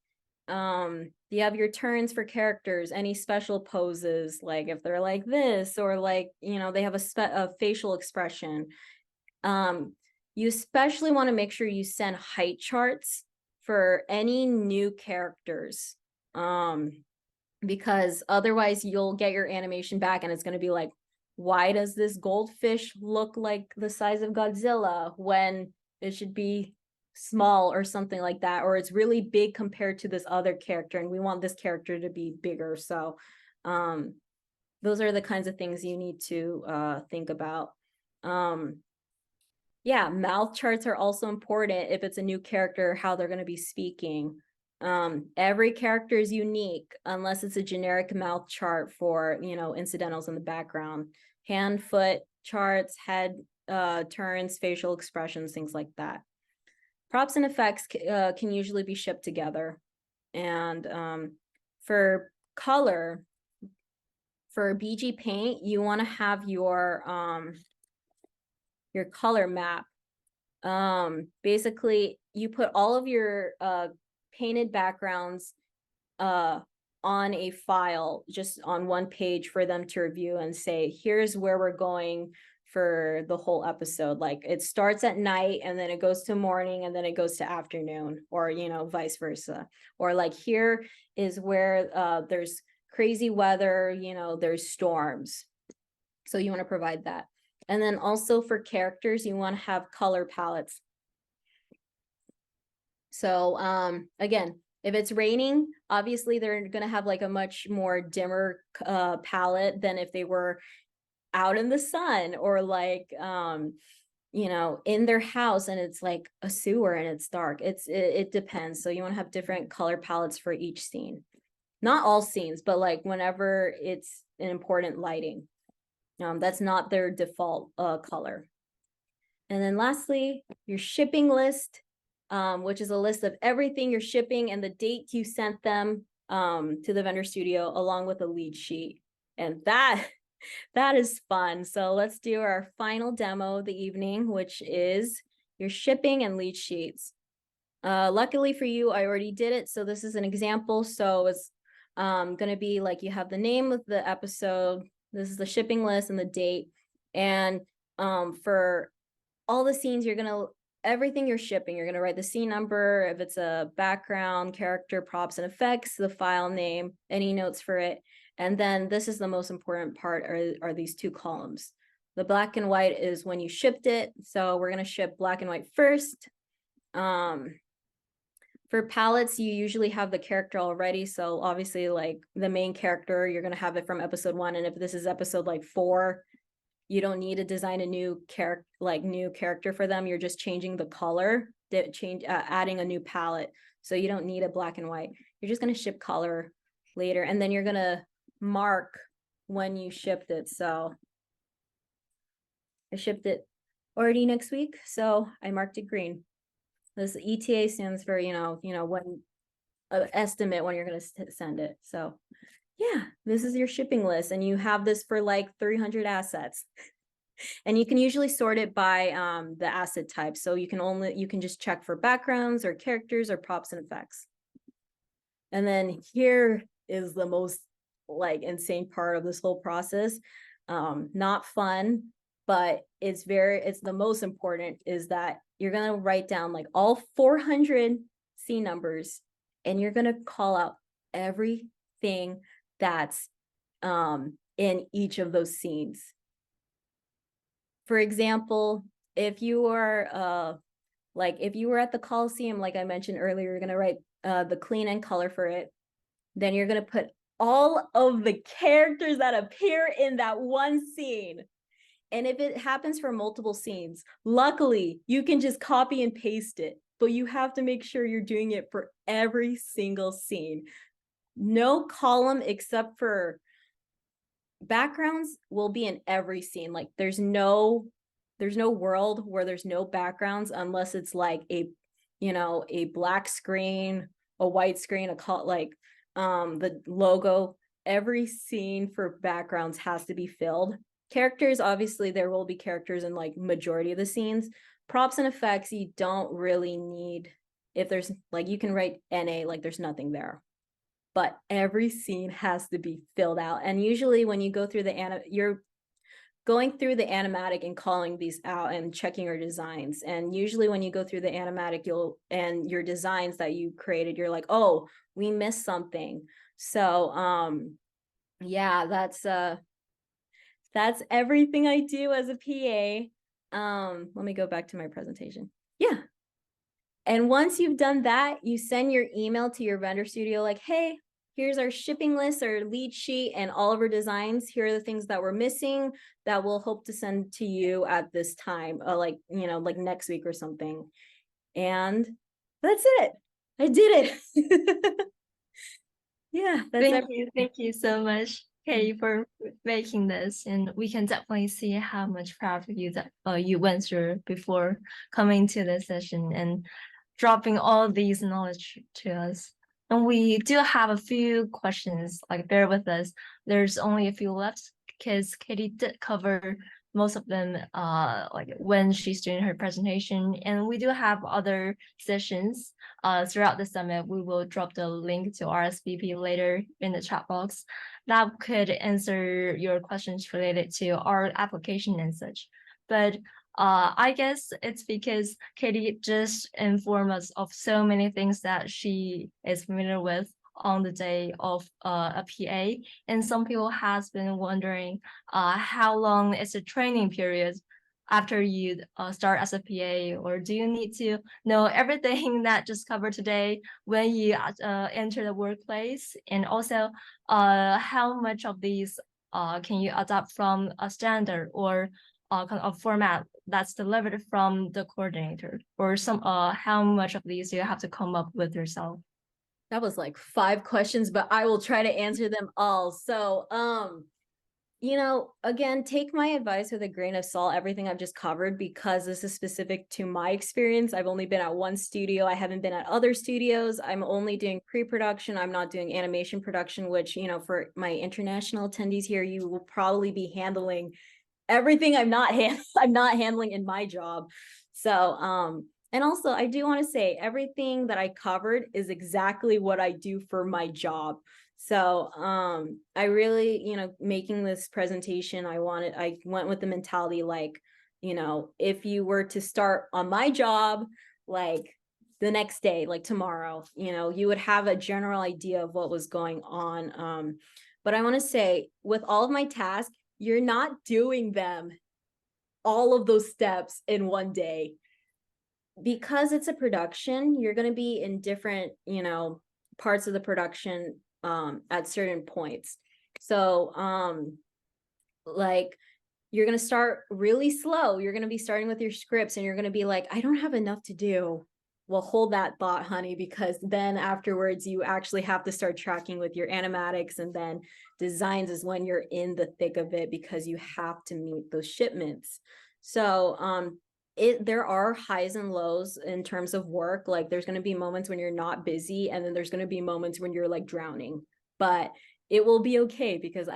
You have your turns for characters, any special poses, like if they're like this, or like, you know, they have a facial expression. You especially want to make sure you send height charts for any new characters, because otherwise you'll get your animation back and it's going to be like, why does this goldfish look like the size of Godzilla when it should be small or something like that, or it's really big compared to this other character and we want this character to be bigger. So those are the kinds of things you need to think about. Yeah, mouth charts are also important if it's a new character, how they're going to be speaking. Every character is unique unless it's a generic mouth chart for, you know, incidentals in the background. Hand, foot charts, head turns, facial expressions, things like that. Props and effects can usually be shipped together. And for color, for BG Paint, you want to have your color map. Basically, you put all of your painted backgrounds on a file, just on one page for them to review and say, here's where we're going for the whole episode. Like it starts at night and then it goes to morning and then it goes to afternoon, or, you know, vice versa. Or like here is where there's crazy weather, you know, there's storms. So you want to provide that. And then also for characters, you want to have color palettes. So again, if it's raining, obviously they're going to have like a much more dimmer palette than if they were out in the sun, or like, you know, in their house and it's like a sewer and it's dark. It depends. So you want to have different color palettes for each scene. Not all scenes, but like whenever it's an important lighting. That's not their default color. And then lastly, your shipping list, which is a list of everything you're shipping and the date you sent them. to the vendor studio along with a lead sheet. And that is fun. So let's do our final demo of the evening, which is your shipping and lead sheets. Luckily for you, I already did it. So this is an example. So it's going to be like you have the name of the episode. This is the shipping list and the date. And for all the scenes, everything you're shipping, you're going to write the scene number, if it's a background, character, props, and effects, the file name, any notes for it. And then this is the most important part are these two columns. The black and white is when you shipped it. So we're going to ship black and white first. For palettes, you usually have the character already. So obviously like the main character, you're going to have it from episode 1. And if this is episode like 4, you don't need to design a new character for them. You're just changing the color, adding a new palette. So you don't need a black and white. You're just going to ship color later. And then you're going to mark when you shipped it. So I shipped it already next week. So I marked it green. This ETA stands for, when estimate when you're going to send it. So yeah, this is your shipping list, and you have this for like 300 assets. And you can usually sort it by the asset type. So you can just check for backgrounds or characters or props and effects. And then here is the most like insane part of this whole process. Not fun, but it's the most important, is that you're going to write down like all 400 scene numbers, and you're going to call out everything that's in each of those scenes. For example, if you are if you were at the Coliseum, like I mentioned earlier, you're going to write the clean and color for it. Then you're going to put all of the characters that appear in that one scene. And if it happens for multiple scenes, luckily you can just copy and paste it, but you have to make sure you're doing it for every single scene. No column except for backgrounds will be in every scene. Like there's no world where there's no backgrounds, unless it's like a black screen, a white screen, the logo. Every scene for backgrounds has to be filled. Characters, obviously there will be characters in like majority of the scenes. Props and effects, you don't really need. If there's you can write NA, like there's nothing there. But every scene has to be filled out. And usually when you go through you're going through the animatic and calling these out and checking your designs. And usually when you go through the animatic, and your designs that you created, you're like, oh, we missed something. So yeah, that's everything I do as a PA. Let me go back to my presentation. Yeah. And once you've done that, you send your email to your vendor studio like, hey, here's our shipping list, our lead sheet, and all of our designs. Here are the things that we're missing that we'll hope to send to you at this time, like next week or something. And that's it. I did it. Yeah, that's Thank you so much, Katie, for making this, and we can definitely see how much proud of you that you went through before coming to this session and dropping all these knowledge to us. And we do have a few questions, like bear with us. There's only a few left because Katie did cover most of them when she's doing her presentation, and we do have other sessions throughout the summit. We will drop the link to RSVP later in the chat box that could answer your questions related to our application and such. But I guess it's because Katie just informed us of so many things that she is familiar with on the day of a PA, and some people has been wondering how long is the training period after you start as a PA, or do you need to know everything that just covered today when you enter the workplace? And also how much of these can you adapt from a standard or kind of format that's delivered from the coordinator, or how much of these do you have to come up with yourself? That was like 5 questions, but I will try to answer them all. So Again, take my advice with a grain of salt, everything I've just covered, because this is specific to my experience. I've only been at one studio. I haven't been at other studios. I'm only doing pre-production. I'm not doing animation production, which, for my international attendees here, you will probably be handling everything I'm not handling in my job. So, and also I do want to say everything that I covered is exactly what I do for my job. So I really, making this presentation, I went with the mentality like, if you were to start on my job, like the next day, like tomorrow, you would have a general idea of what was going on. But I want to say with all of my tasks, you're not doing them, all of those steps in one day. Because it's a production, you're going to be in different, parts of the production at certain points. So like you're going to start really slow. You're going to be starting with your scripts and you're going to be like, I don't have enough to do. Well, hold that thought, honey, because then afterwards you actually have to start tracking with your animatics, and then designs is when you're in the thick of it because you have to meet those shipments. So there are highs and lows in terms of work. Like there's going to be moments when you're not busy, and then there's going to be moments when you're like drowning, but it will be okay because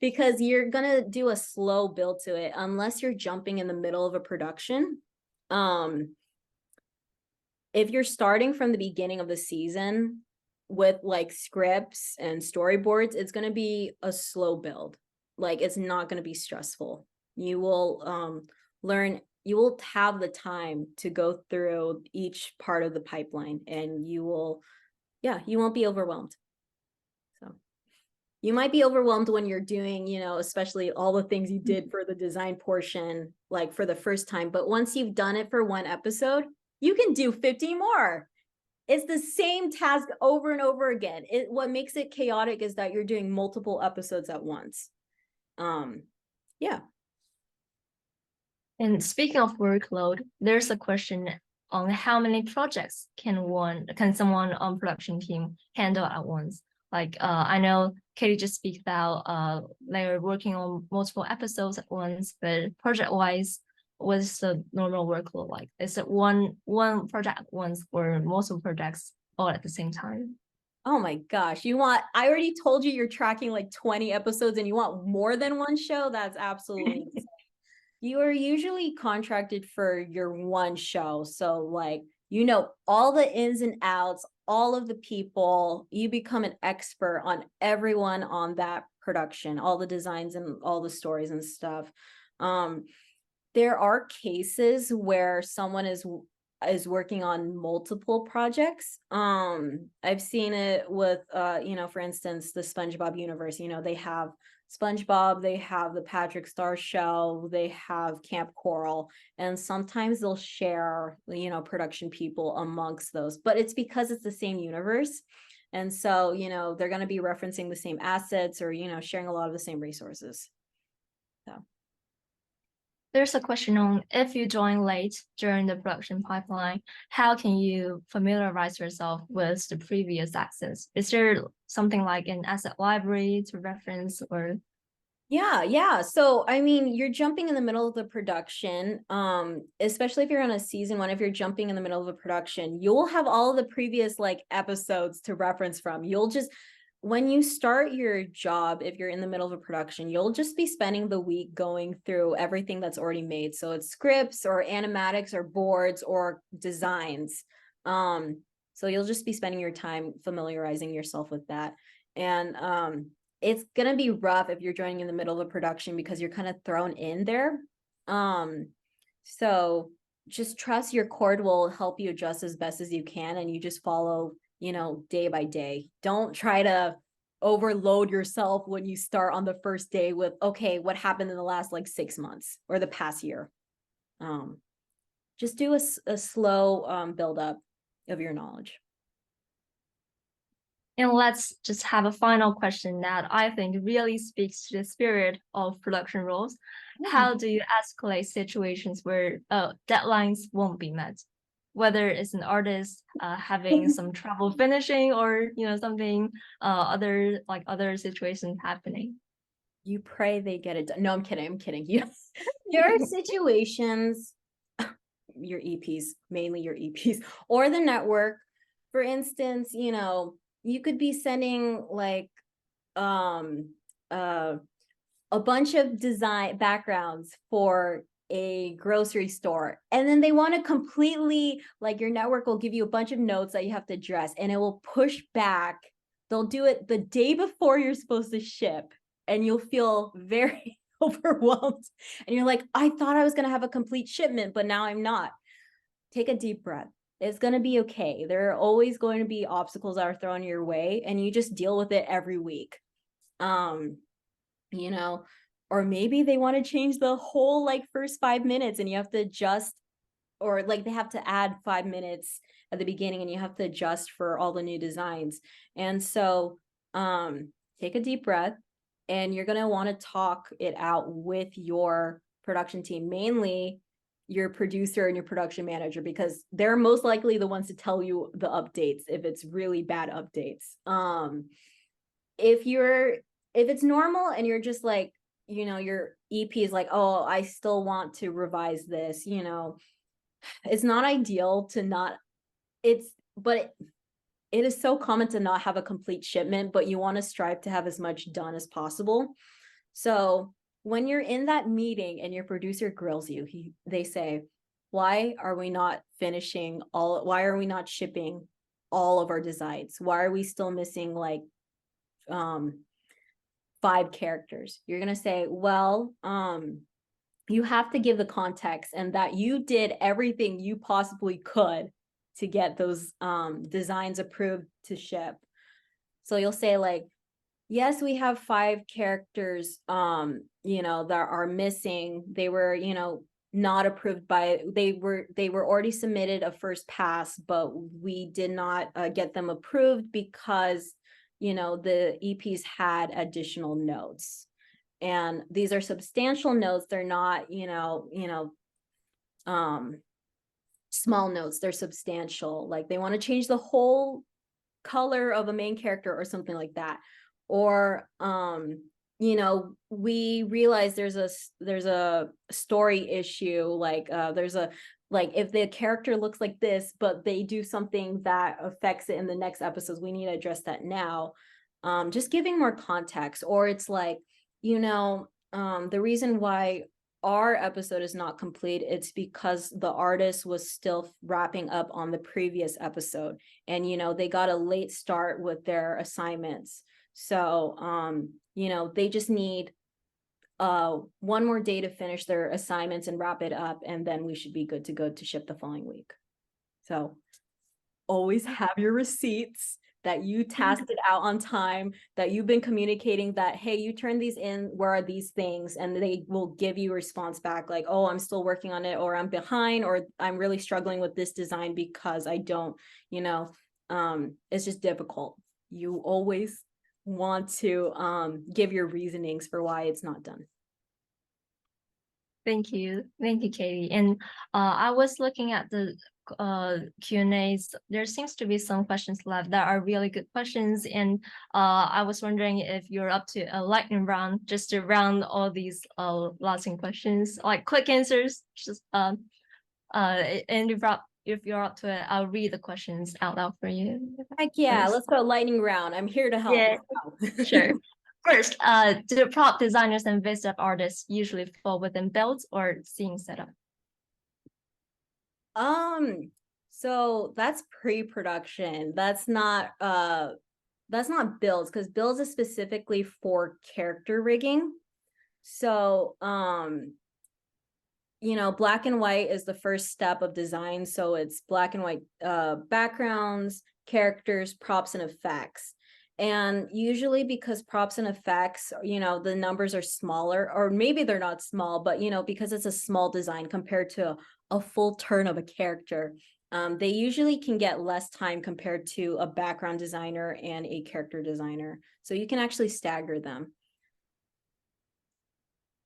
because you're going to do a slow build to it unless you're jumping in the middle of a production. If you're starting from the beginning of the season with like scripts and storyboards, it's going to be a slow build. Like it's not going to be stressful. You will you will have the time to go through each part of the pipeline, and you won't be overwhelmed. So you might be overwhelmed when you're doing, especially all the things you did for the design portion, like for the first time. But once you've done it for one episode, you can do 50 more. It's the same task over and over again. What makes it chaotic is that you're doing multiple episodes at once. Yeah. And speaking of workload, there's a question on how many projects can someone on production team handle at once? Like I know Katie just speak about they're working on multiple episodes at once, but project wise, what's the normal workload like? Is it one project at once or multiple projects all at the same time? Oh my gosh, I already told you you're tracking like 20 episodes and you want more than one show? That's absolutely insane. You are usually contracted for your one show. So like, all the ins and outs, all of the people, you become an expert on everyone on that production, all the designs and all the stories and stuff. There are cases where someone is working on multiple projects. I've seen it with for instance, the SpongeBob universe. They have SpongeBob, they have the Patrick Star Show, they have Camp Coral, and sometimes they'll share production people amongst those, but it's because it's the same universe. And so they're going to be referencing the same assets, or sharing a lot of the same resources. So there's a question on, if you join late during the production pipeline, how can you familiarize yourself with the previous assets? Is there something like an asset library to reference, or? Yeah. So, I mean, you're jumping in the middle of the production, especially if you're on a season one, if you're jumping in the middle of a production, you'll have all the previous like episodes to reference from. When you start your job, if you're in the middle of a production, you'll just be spending the week going through everything that's already made. So it's scripts or animatics or boards or designs. So you'll just be spending your time familiarizing yourself with that. And it's going to be rough if you're joining in the middle of a production because you're kind of thrown in there. So just trust your cord will help you adjust as best as you can, and you just follow day by day. Don't try to overload yourself when you start on the first day with, okay, what happened in the last like 6 months or the past year. Just do a slow build up of your knowledge. And let's just have a final question that I think really speaks to the spirit of production roles. How do you escalate situations where deadlines won't be met? Whether it's an artist having some trouble finishing, or something other situations happening. you pray they get it done. No, I'm kidding. There are situations, your EPs, mainly your EPs, or the network. For instance, you know, you could be sending like a bunch of design backgrounds for a grocery store, and then they want to completely, like, your network will give you a bunch of notes that you have to address, and it will push back. They'll do it the day before you're supposed to ship, and you'll feel very overwhelmed, and you're like, I thought I was going to have a complete shipment, but now I'm not. Take a deep breath. It's going to be okay. There are always going to be obstacles that are thrown your way, and you just deal with it every week. You know, or maybe they want to change the whole like first 5 minutes, and you have to adjust, or like they have to add 5 minutes at the beginning, and you have to adjust for all the new designs. And so take a deep breath, and you're going to want to talk it out with your production team, mainly your producer and your production manager, because they're most likely the ones to tell you the updates if it's really bad updates. If it's normal and you're just like, you know, your EP is like, oh, I still want to revise this, you know, it's not ideal to not, but it is so common to not have a complete shipment, but you want to strive to have as much done as possible. So when you're in that meeting and your producer grills you, they say, why are we not shipping all of our designs? Why are we still missing like 5 characters? You're going to say, well, you have to give the context, and that you did everything you possibly could to get those designs approved to ship. So you'll say like, yes, we have 5 characters, you know, that are missing. They were, you know, not approved by, they were already submitted a first pass, but we did not get them approved because, you know, the EPs had additional notes, and these are substantial notes. They're not, small notes. They're substantial. Like they want to change the whole color of a main character or something like that. Or, you know, we realize there's a story issue. Like like if the character looks like this, but they do something that affects it in the next episodes, we need to address that now. Just giving more context. Or it's like, you know, the reason why our episode is not complete, it's because the artist was still wrapping up on the previous episode, and, you know, they got a late start with their assignments. So, you know, they just need one more day to finish their assignments and wrap it up, and then we should be good to go to ship the following week. So always have your receipts, that you tasked it out on time, that you've been communicating that, hey, you turned these in, where are these things? And they will give you a response back like, oh, I'm still working on it, or I'm behind, or I'm really struggling with this design because I don't, you know, it's just difficult. You always want to give your reasonings for why it's not done. Thank you, Katie. And I was looking at the Q&As. There seems to be some questions left that are really good questions, and I was wondering if you're up to a lightning round, just to round all these lasting questions, like quick answers. Just and if you're up to it, I'll read the questions out loud for you. Heck yeah, First. let's go lightning round. I'm here to help. Yeah, sure. First, do prop designers and visual artists usually fall within builds or scene setup? So that's pre-production. That's not builds, because builds is specifically for character rigging. So you know, black and white is the first step of design. So it's black and white backgrounds, characters, props, and effects. And usually, because props and effects, you know, the numbers are smaller, or maybe they're not small, but, you know, because it's a small design compared to a full turn of a character, they usually can get less time compared to a background designer and a character designer. So you can actually stagger them.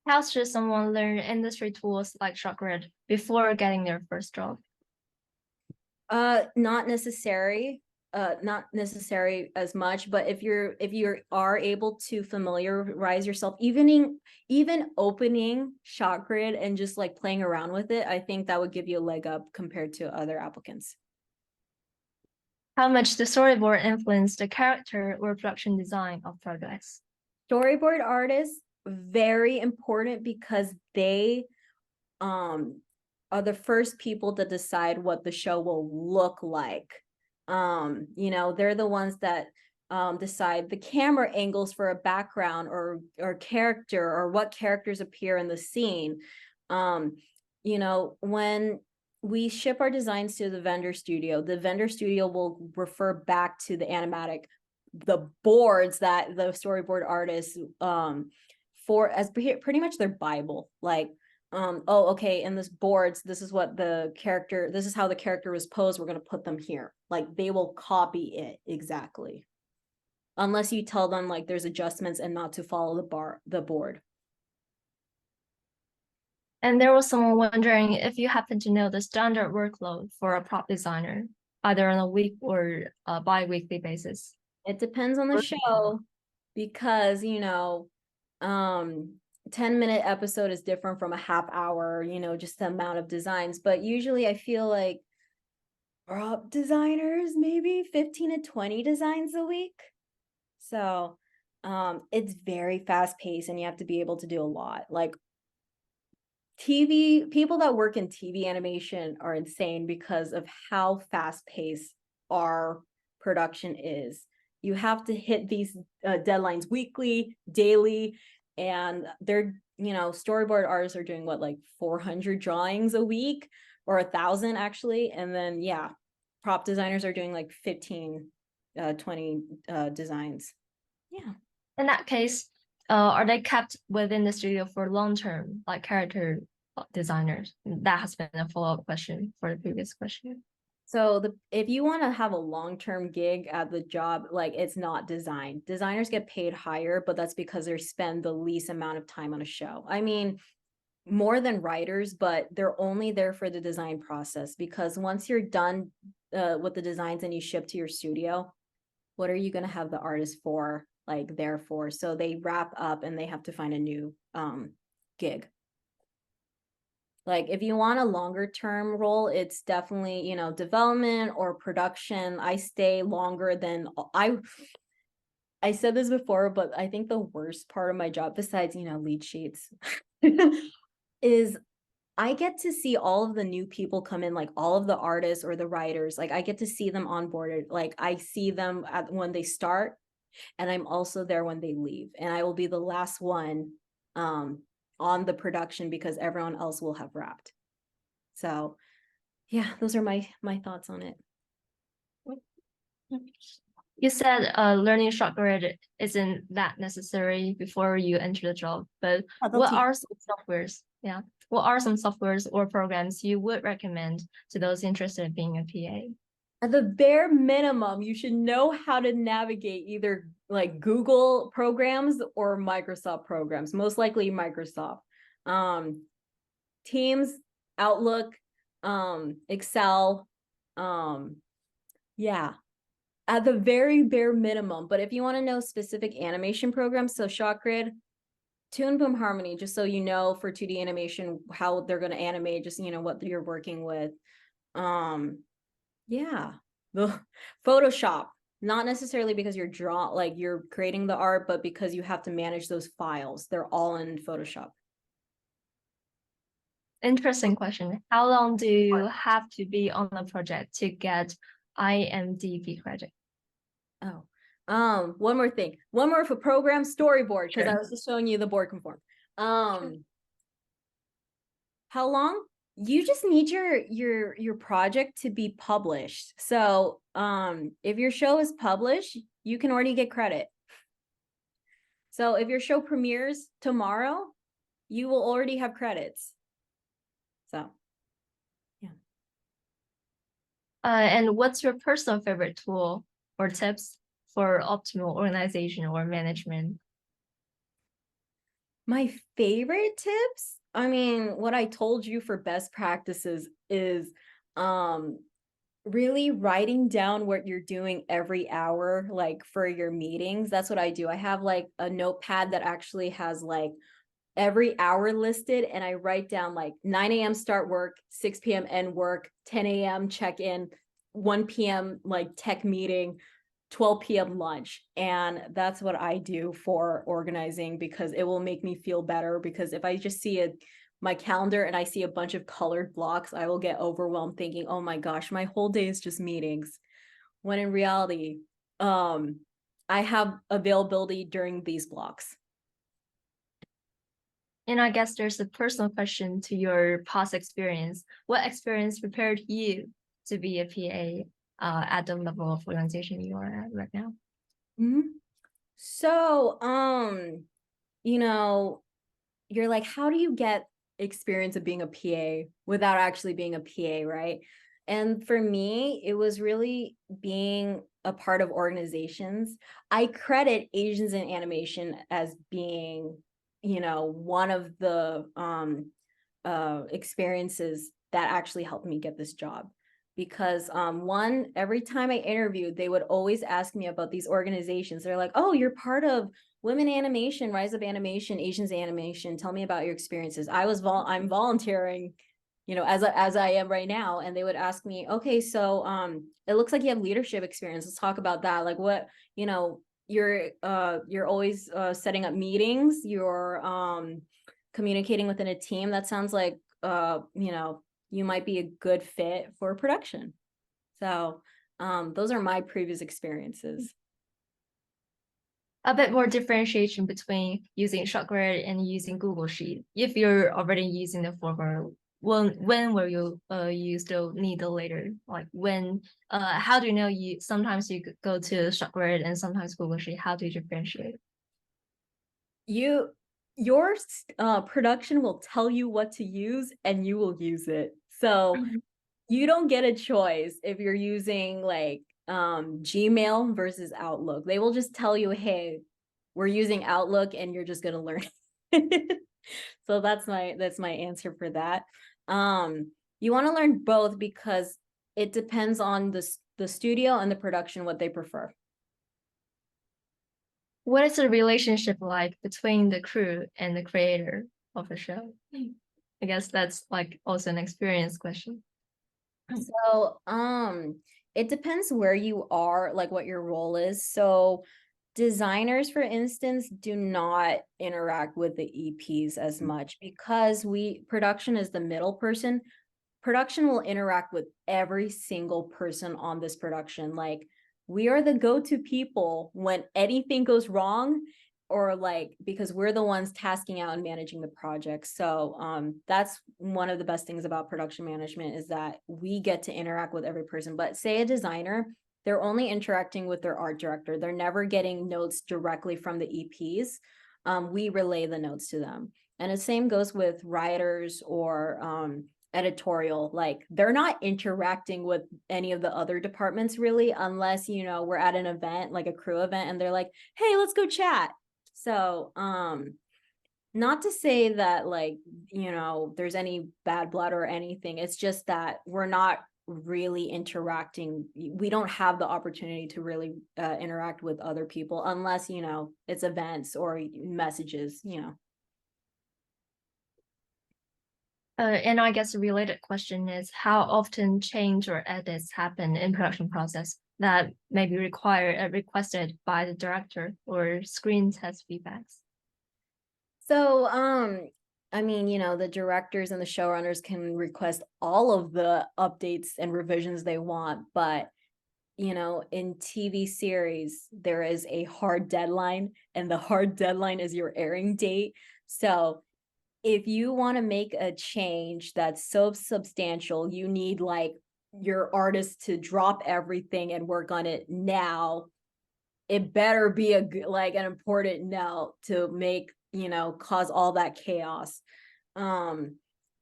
How should someone learn industry tools like ShotGrid before getting their first job? Not necessary. not necessary as much, but if you are able to familiarize yourself, even opening ShotGrid and just like playing around with it, I think that would give you a leg up compared to other applicants. How much the storyboard influence the character or production design of projects? Storyboard artists, very important because they are the first people to decide what the show will look like. You know, they're the ones that decide the camera angles for a background or character, or what characters appear in the scene. You know, when we ship our designs to the vendor studio will refer back to the boards that the storyboard artists for as pretty much their Bible. Like, oh, okay, in this boards, this is how the character was posed, we're going to put them here. Like, they will copy it exactly, unless you tell them like there's adjustments and not to follow the board. And there was someone wondering if you happen to know the standard workload for a prop designer, either on a week or a bi-weekly basis. It depends on the show, because, you know, 10-minute episode is different from a half hour, you know, just the amount of designs. But usually I feel like prop designers, maybe 15 to 20 designs a week. So it's very fast paced and you have to be able to do a lot. Like, people that work in TV animation are insane because of how fast paced our production is. You have to hit these deadlines weekly, daily, and they're, you know, storyboard artists are doing what, like 400 drawings a week, or 1,000 actually. And then, yeah, prop designers are doing like 15, 20 designs. Yeah. In that case, are they kept within the studio for long term, like character designers? That has been a follow-up question for the previous question. So if you want to have a long-term gig at the job, like, it's not design. Designers get paid higher, but that's because they spend the least amount of time on a show. I mean, more than writers, but they're only there for the design process, because once you're done with the designs and you ship to your studio, what are you going to have the artist for, like, there for? So they wrap up and they have to find a new gig. Like, if you want a longer term role, it's definitely, you know, development or production. I stay longer than I said this before, but I think the worst part of my job, besides, you know, lead sheets, is I get to see all of the new people come in, like all of the artists or the writers. Like, I get to see them onboarded. Like, I see them when they start, and I'm also there when they leave. And I will be the last one on the production because everyone else will have wrapped. So yeah, those are my thoughts on it. You said learning ShotGrid isn't that necessary before you enter the job, but what are some softwares? Yeah, what are some softwares or programs you would recommend to those interested in being a PA? At the bare minimum, you should know how to navigate either like Google programs or Microsoft programs, most likely Microsoft. Teams, Outlook, Excel, yeah, at the very bare minimum. But if you want to know specific animation programs, so ShotGrid, Toon Boom Harmony, just so you know, for 2D animation, how they're going to animate, just, you know, what you're working with. Yeah, the Photoshop, not necessarily because you're creating the art, but because you have to manage those files. They're all in Photoshop. Interesting question. How long do you have to be on the project to get IMDb credit? Oh, one more for program storyboard, because I was just showing you the board conform. How long? You just need your project to be published. So if your show is published, you can already get credit. So if your show premieres tomorrow, you will already have credits. So yeah. And what's your personal favorite tool or tips for optimal organization or management? My favorite tips, I mean, what I told you for best practices is really writing down what you're doing every hour, like for your meetings. That's what I do. I have like a notepad that actually has like every hour listed, and I write down like 9 a.m. start work, 6 p.m. end work, 10 a.m. check in, 1 p.m. like tech meeting, 12 p.m. lunch. And that's what I do for organizing, because it will make me feel better. Because if I just see my calendar and I see a bunch of colored blocks, I will get overwhelmed thinking, oh my gosh, my whole day is just meetings. When in reality, I have availability during these blocks. And I guess there's a personal question to your past experience. What experience prepared you to be a PA at the level of organization you are at right now? So, you know, you're like, how do you get experience of being a PA without actually being a PA, right? And for me, it was really being a part of organizations. I credit Asians in animation as being, one of the experiences that actually helped me get this job. Because every time I interviewed, they would always ask me about these organizations. They're like, oh, you're part of Women Animation, Rise Up Animation, Asians Animation. Tell me about your experiences. I'm volunteering, as I am right now. And they would ask me, okay, so it looks like you have leadership experience. Let's talk about that. Like what, you're always setting up meetings, you're communicating within a team. That sounds like you might be a good fit for production. So those are my previous experiences. A bit more differentiation between using ShotGrid and using Google Sheet. If you're already using the former, when will you still need the later? Like when, how do you know sometimes you go to ShotGrid and sometimes Google Sheet? How do you differentiate? Your production will tell you what to use and you will use it. So you don't get a choice if you're using like Gmail versus Outlook. They will just tell you, hey, we're using Outlook and you're just going to learn. So that's my answer for that. You want to learn both because it depends on the studio and the production, what they prefer. What is the relationship like between the crew and the creator of the show? I guess that's like also an experience question. So, it depends where you are, like what your role is. So designers, for instance, do not interact with the EPs as much because production is the middle person. Production will interact with every single person on this production. Like we are the go-to people when anything goes wrong, or like because we're the ones tasking out and managing the project. So that's one of the best things about production management, is that we get to interact with every person. But say a designer, they're only interacting with their art director. They're never getting notes directly from the EPs. We relay the notes to them. And the same goes with writers or editorial. Like they're not interacting with any of the other departments really, unless we're at an event, like a crew event, and they're like, hey, let's go chat. So not to say that like there's any bad blood or anything. It's just that we're not really interacting. We don't have the opportunity to really interact with other people unless it's events or messages. And I guess a related question is, how often change or edits happen in production process that may be requested by the director or screen test feedbacks? So, I mean, the directors and the showrunners can request all of the updates and revisions they want, but in TV series, there is a hard deadline, and the hard deadline is your airing date. So if you want to make a change that's so substantial, you need like your artist to drop everything and work on it now. It better be an important note to make, cause all that chaos. And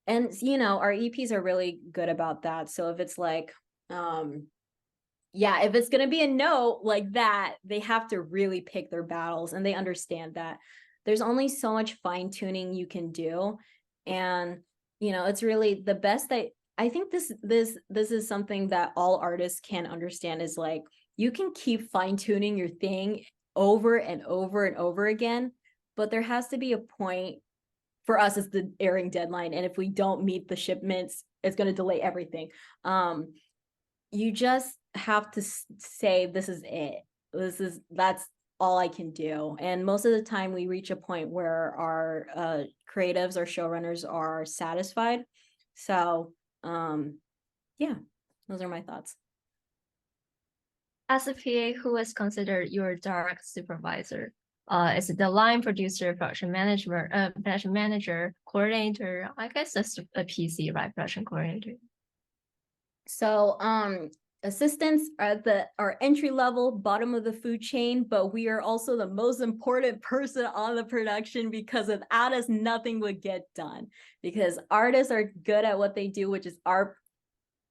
our EPs are really good about that. So if it's like, if it's going to be a note like that, they have to really pick their battles, and they understand that there's only so much fine tuning you can do. And, it's really the best that I think this is something that all artists can understand, is like, you can keep fine-tuning your thing over and over and over again, but there has to be a point. For us, it's the airing deadline, and if we don't meet the shipments, it's going to delay everything. You just have to say, this is it. That's all I can do. And most of the time we reach a point where our creatives or showrunners are satisfied. So yeah, those are my thoughts. As a PA, who is considered your direct supervisor? Is it the line producer, production manager, coordinator? I guess that's a PC, right? Production coordinator. So assistants are entry level, bottom of the food chain, but we are also the most important person on the production, because without us, nothing would get done. Because artists are good at what they do, which is art.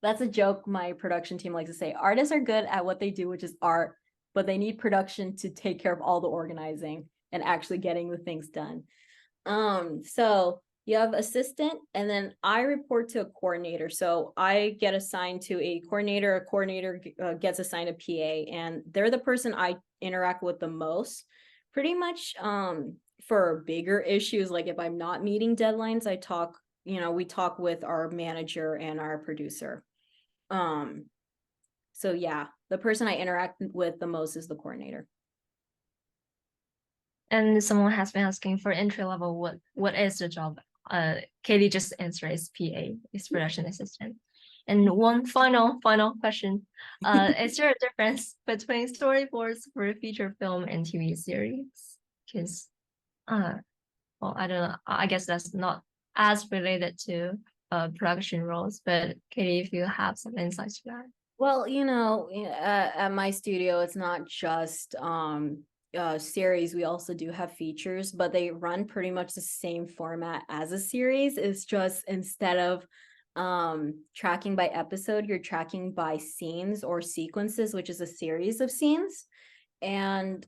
That's a joke my production team likes to say. Artists are good at what they do, which is art, but they need production to take care of all the organizing and actually getting the things done. So you have assistant, and then I report to a coordinator. So I get assigned to a coordinator gets assigned a PA, and they're the person I interact with the most. Pretty much for bigger issues, like if I'm not meeting deadlines, we talk with our manager and our producer. So yeah, the person I interact with the most is the coordinator. And someone has been asking for entry level, what is the job? Katie just answered, is PA, is production assistant. And one final question. Is there a difference between storyboards for a feature film and TV series? Because well, I don't know. I guess that's not as related to production roles, but Katie, if you have some insights to that. Well, at my studio, it's not just series. We also do have features, but they run pretty much the same format as a series. It's just, instead of tracking by episode, you're tracking by scenes or sequences, which is a series of scenes. And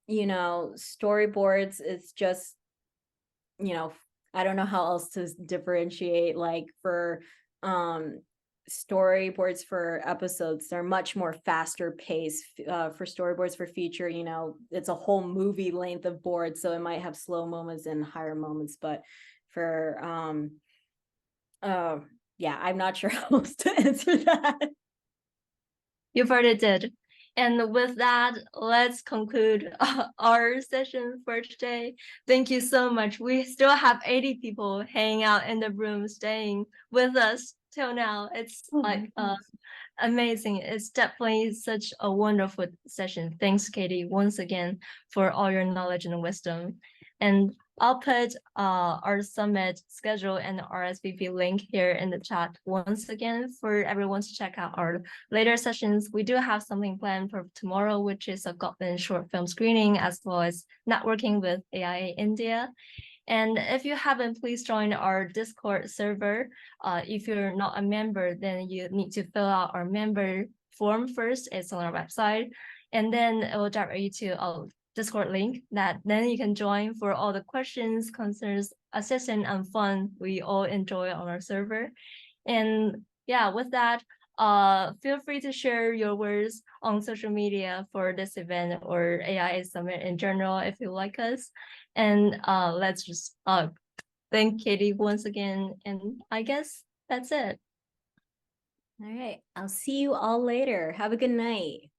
storyboards, it's just, I don't know how else to differentiate. Like for storyboards for episodes, they're much more faster paced. For storyboards for feature, it's a whole movie length of board, so it might have slow moments and higher moments. But for yeah, I'm not sure how else to answer that. You've already did. And with that, let's conclude our session for today. Thank you so much. We still have 80 people hanging out in the room, staying with us till now. It's amazing. It's definitely such a wonderful session. Thanks, Katie, once again for all your knowledge and wisdom. And I'll put our summit schedule and the RSVP link here in the chat once again for everyone to check out our later sessions. We do have something planned for tomorrow, which is a Goblin short film screening, as well as networking with AIA India. And if you haven't, please join our Discord server. If you're not a member, then you need to fill out our member form first. It's on our website. And then it will direct you to a Discord link that then you can join for all the questions, concerns, assistance, and fun we all enjoy on our server. And yeah, with that, feel free to share your words on social media for this event or AIA Summit in general if you like us. And let's just thank Katie once again. And I guess that's it. All right, I'll see you all later. Have a good night.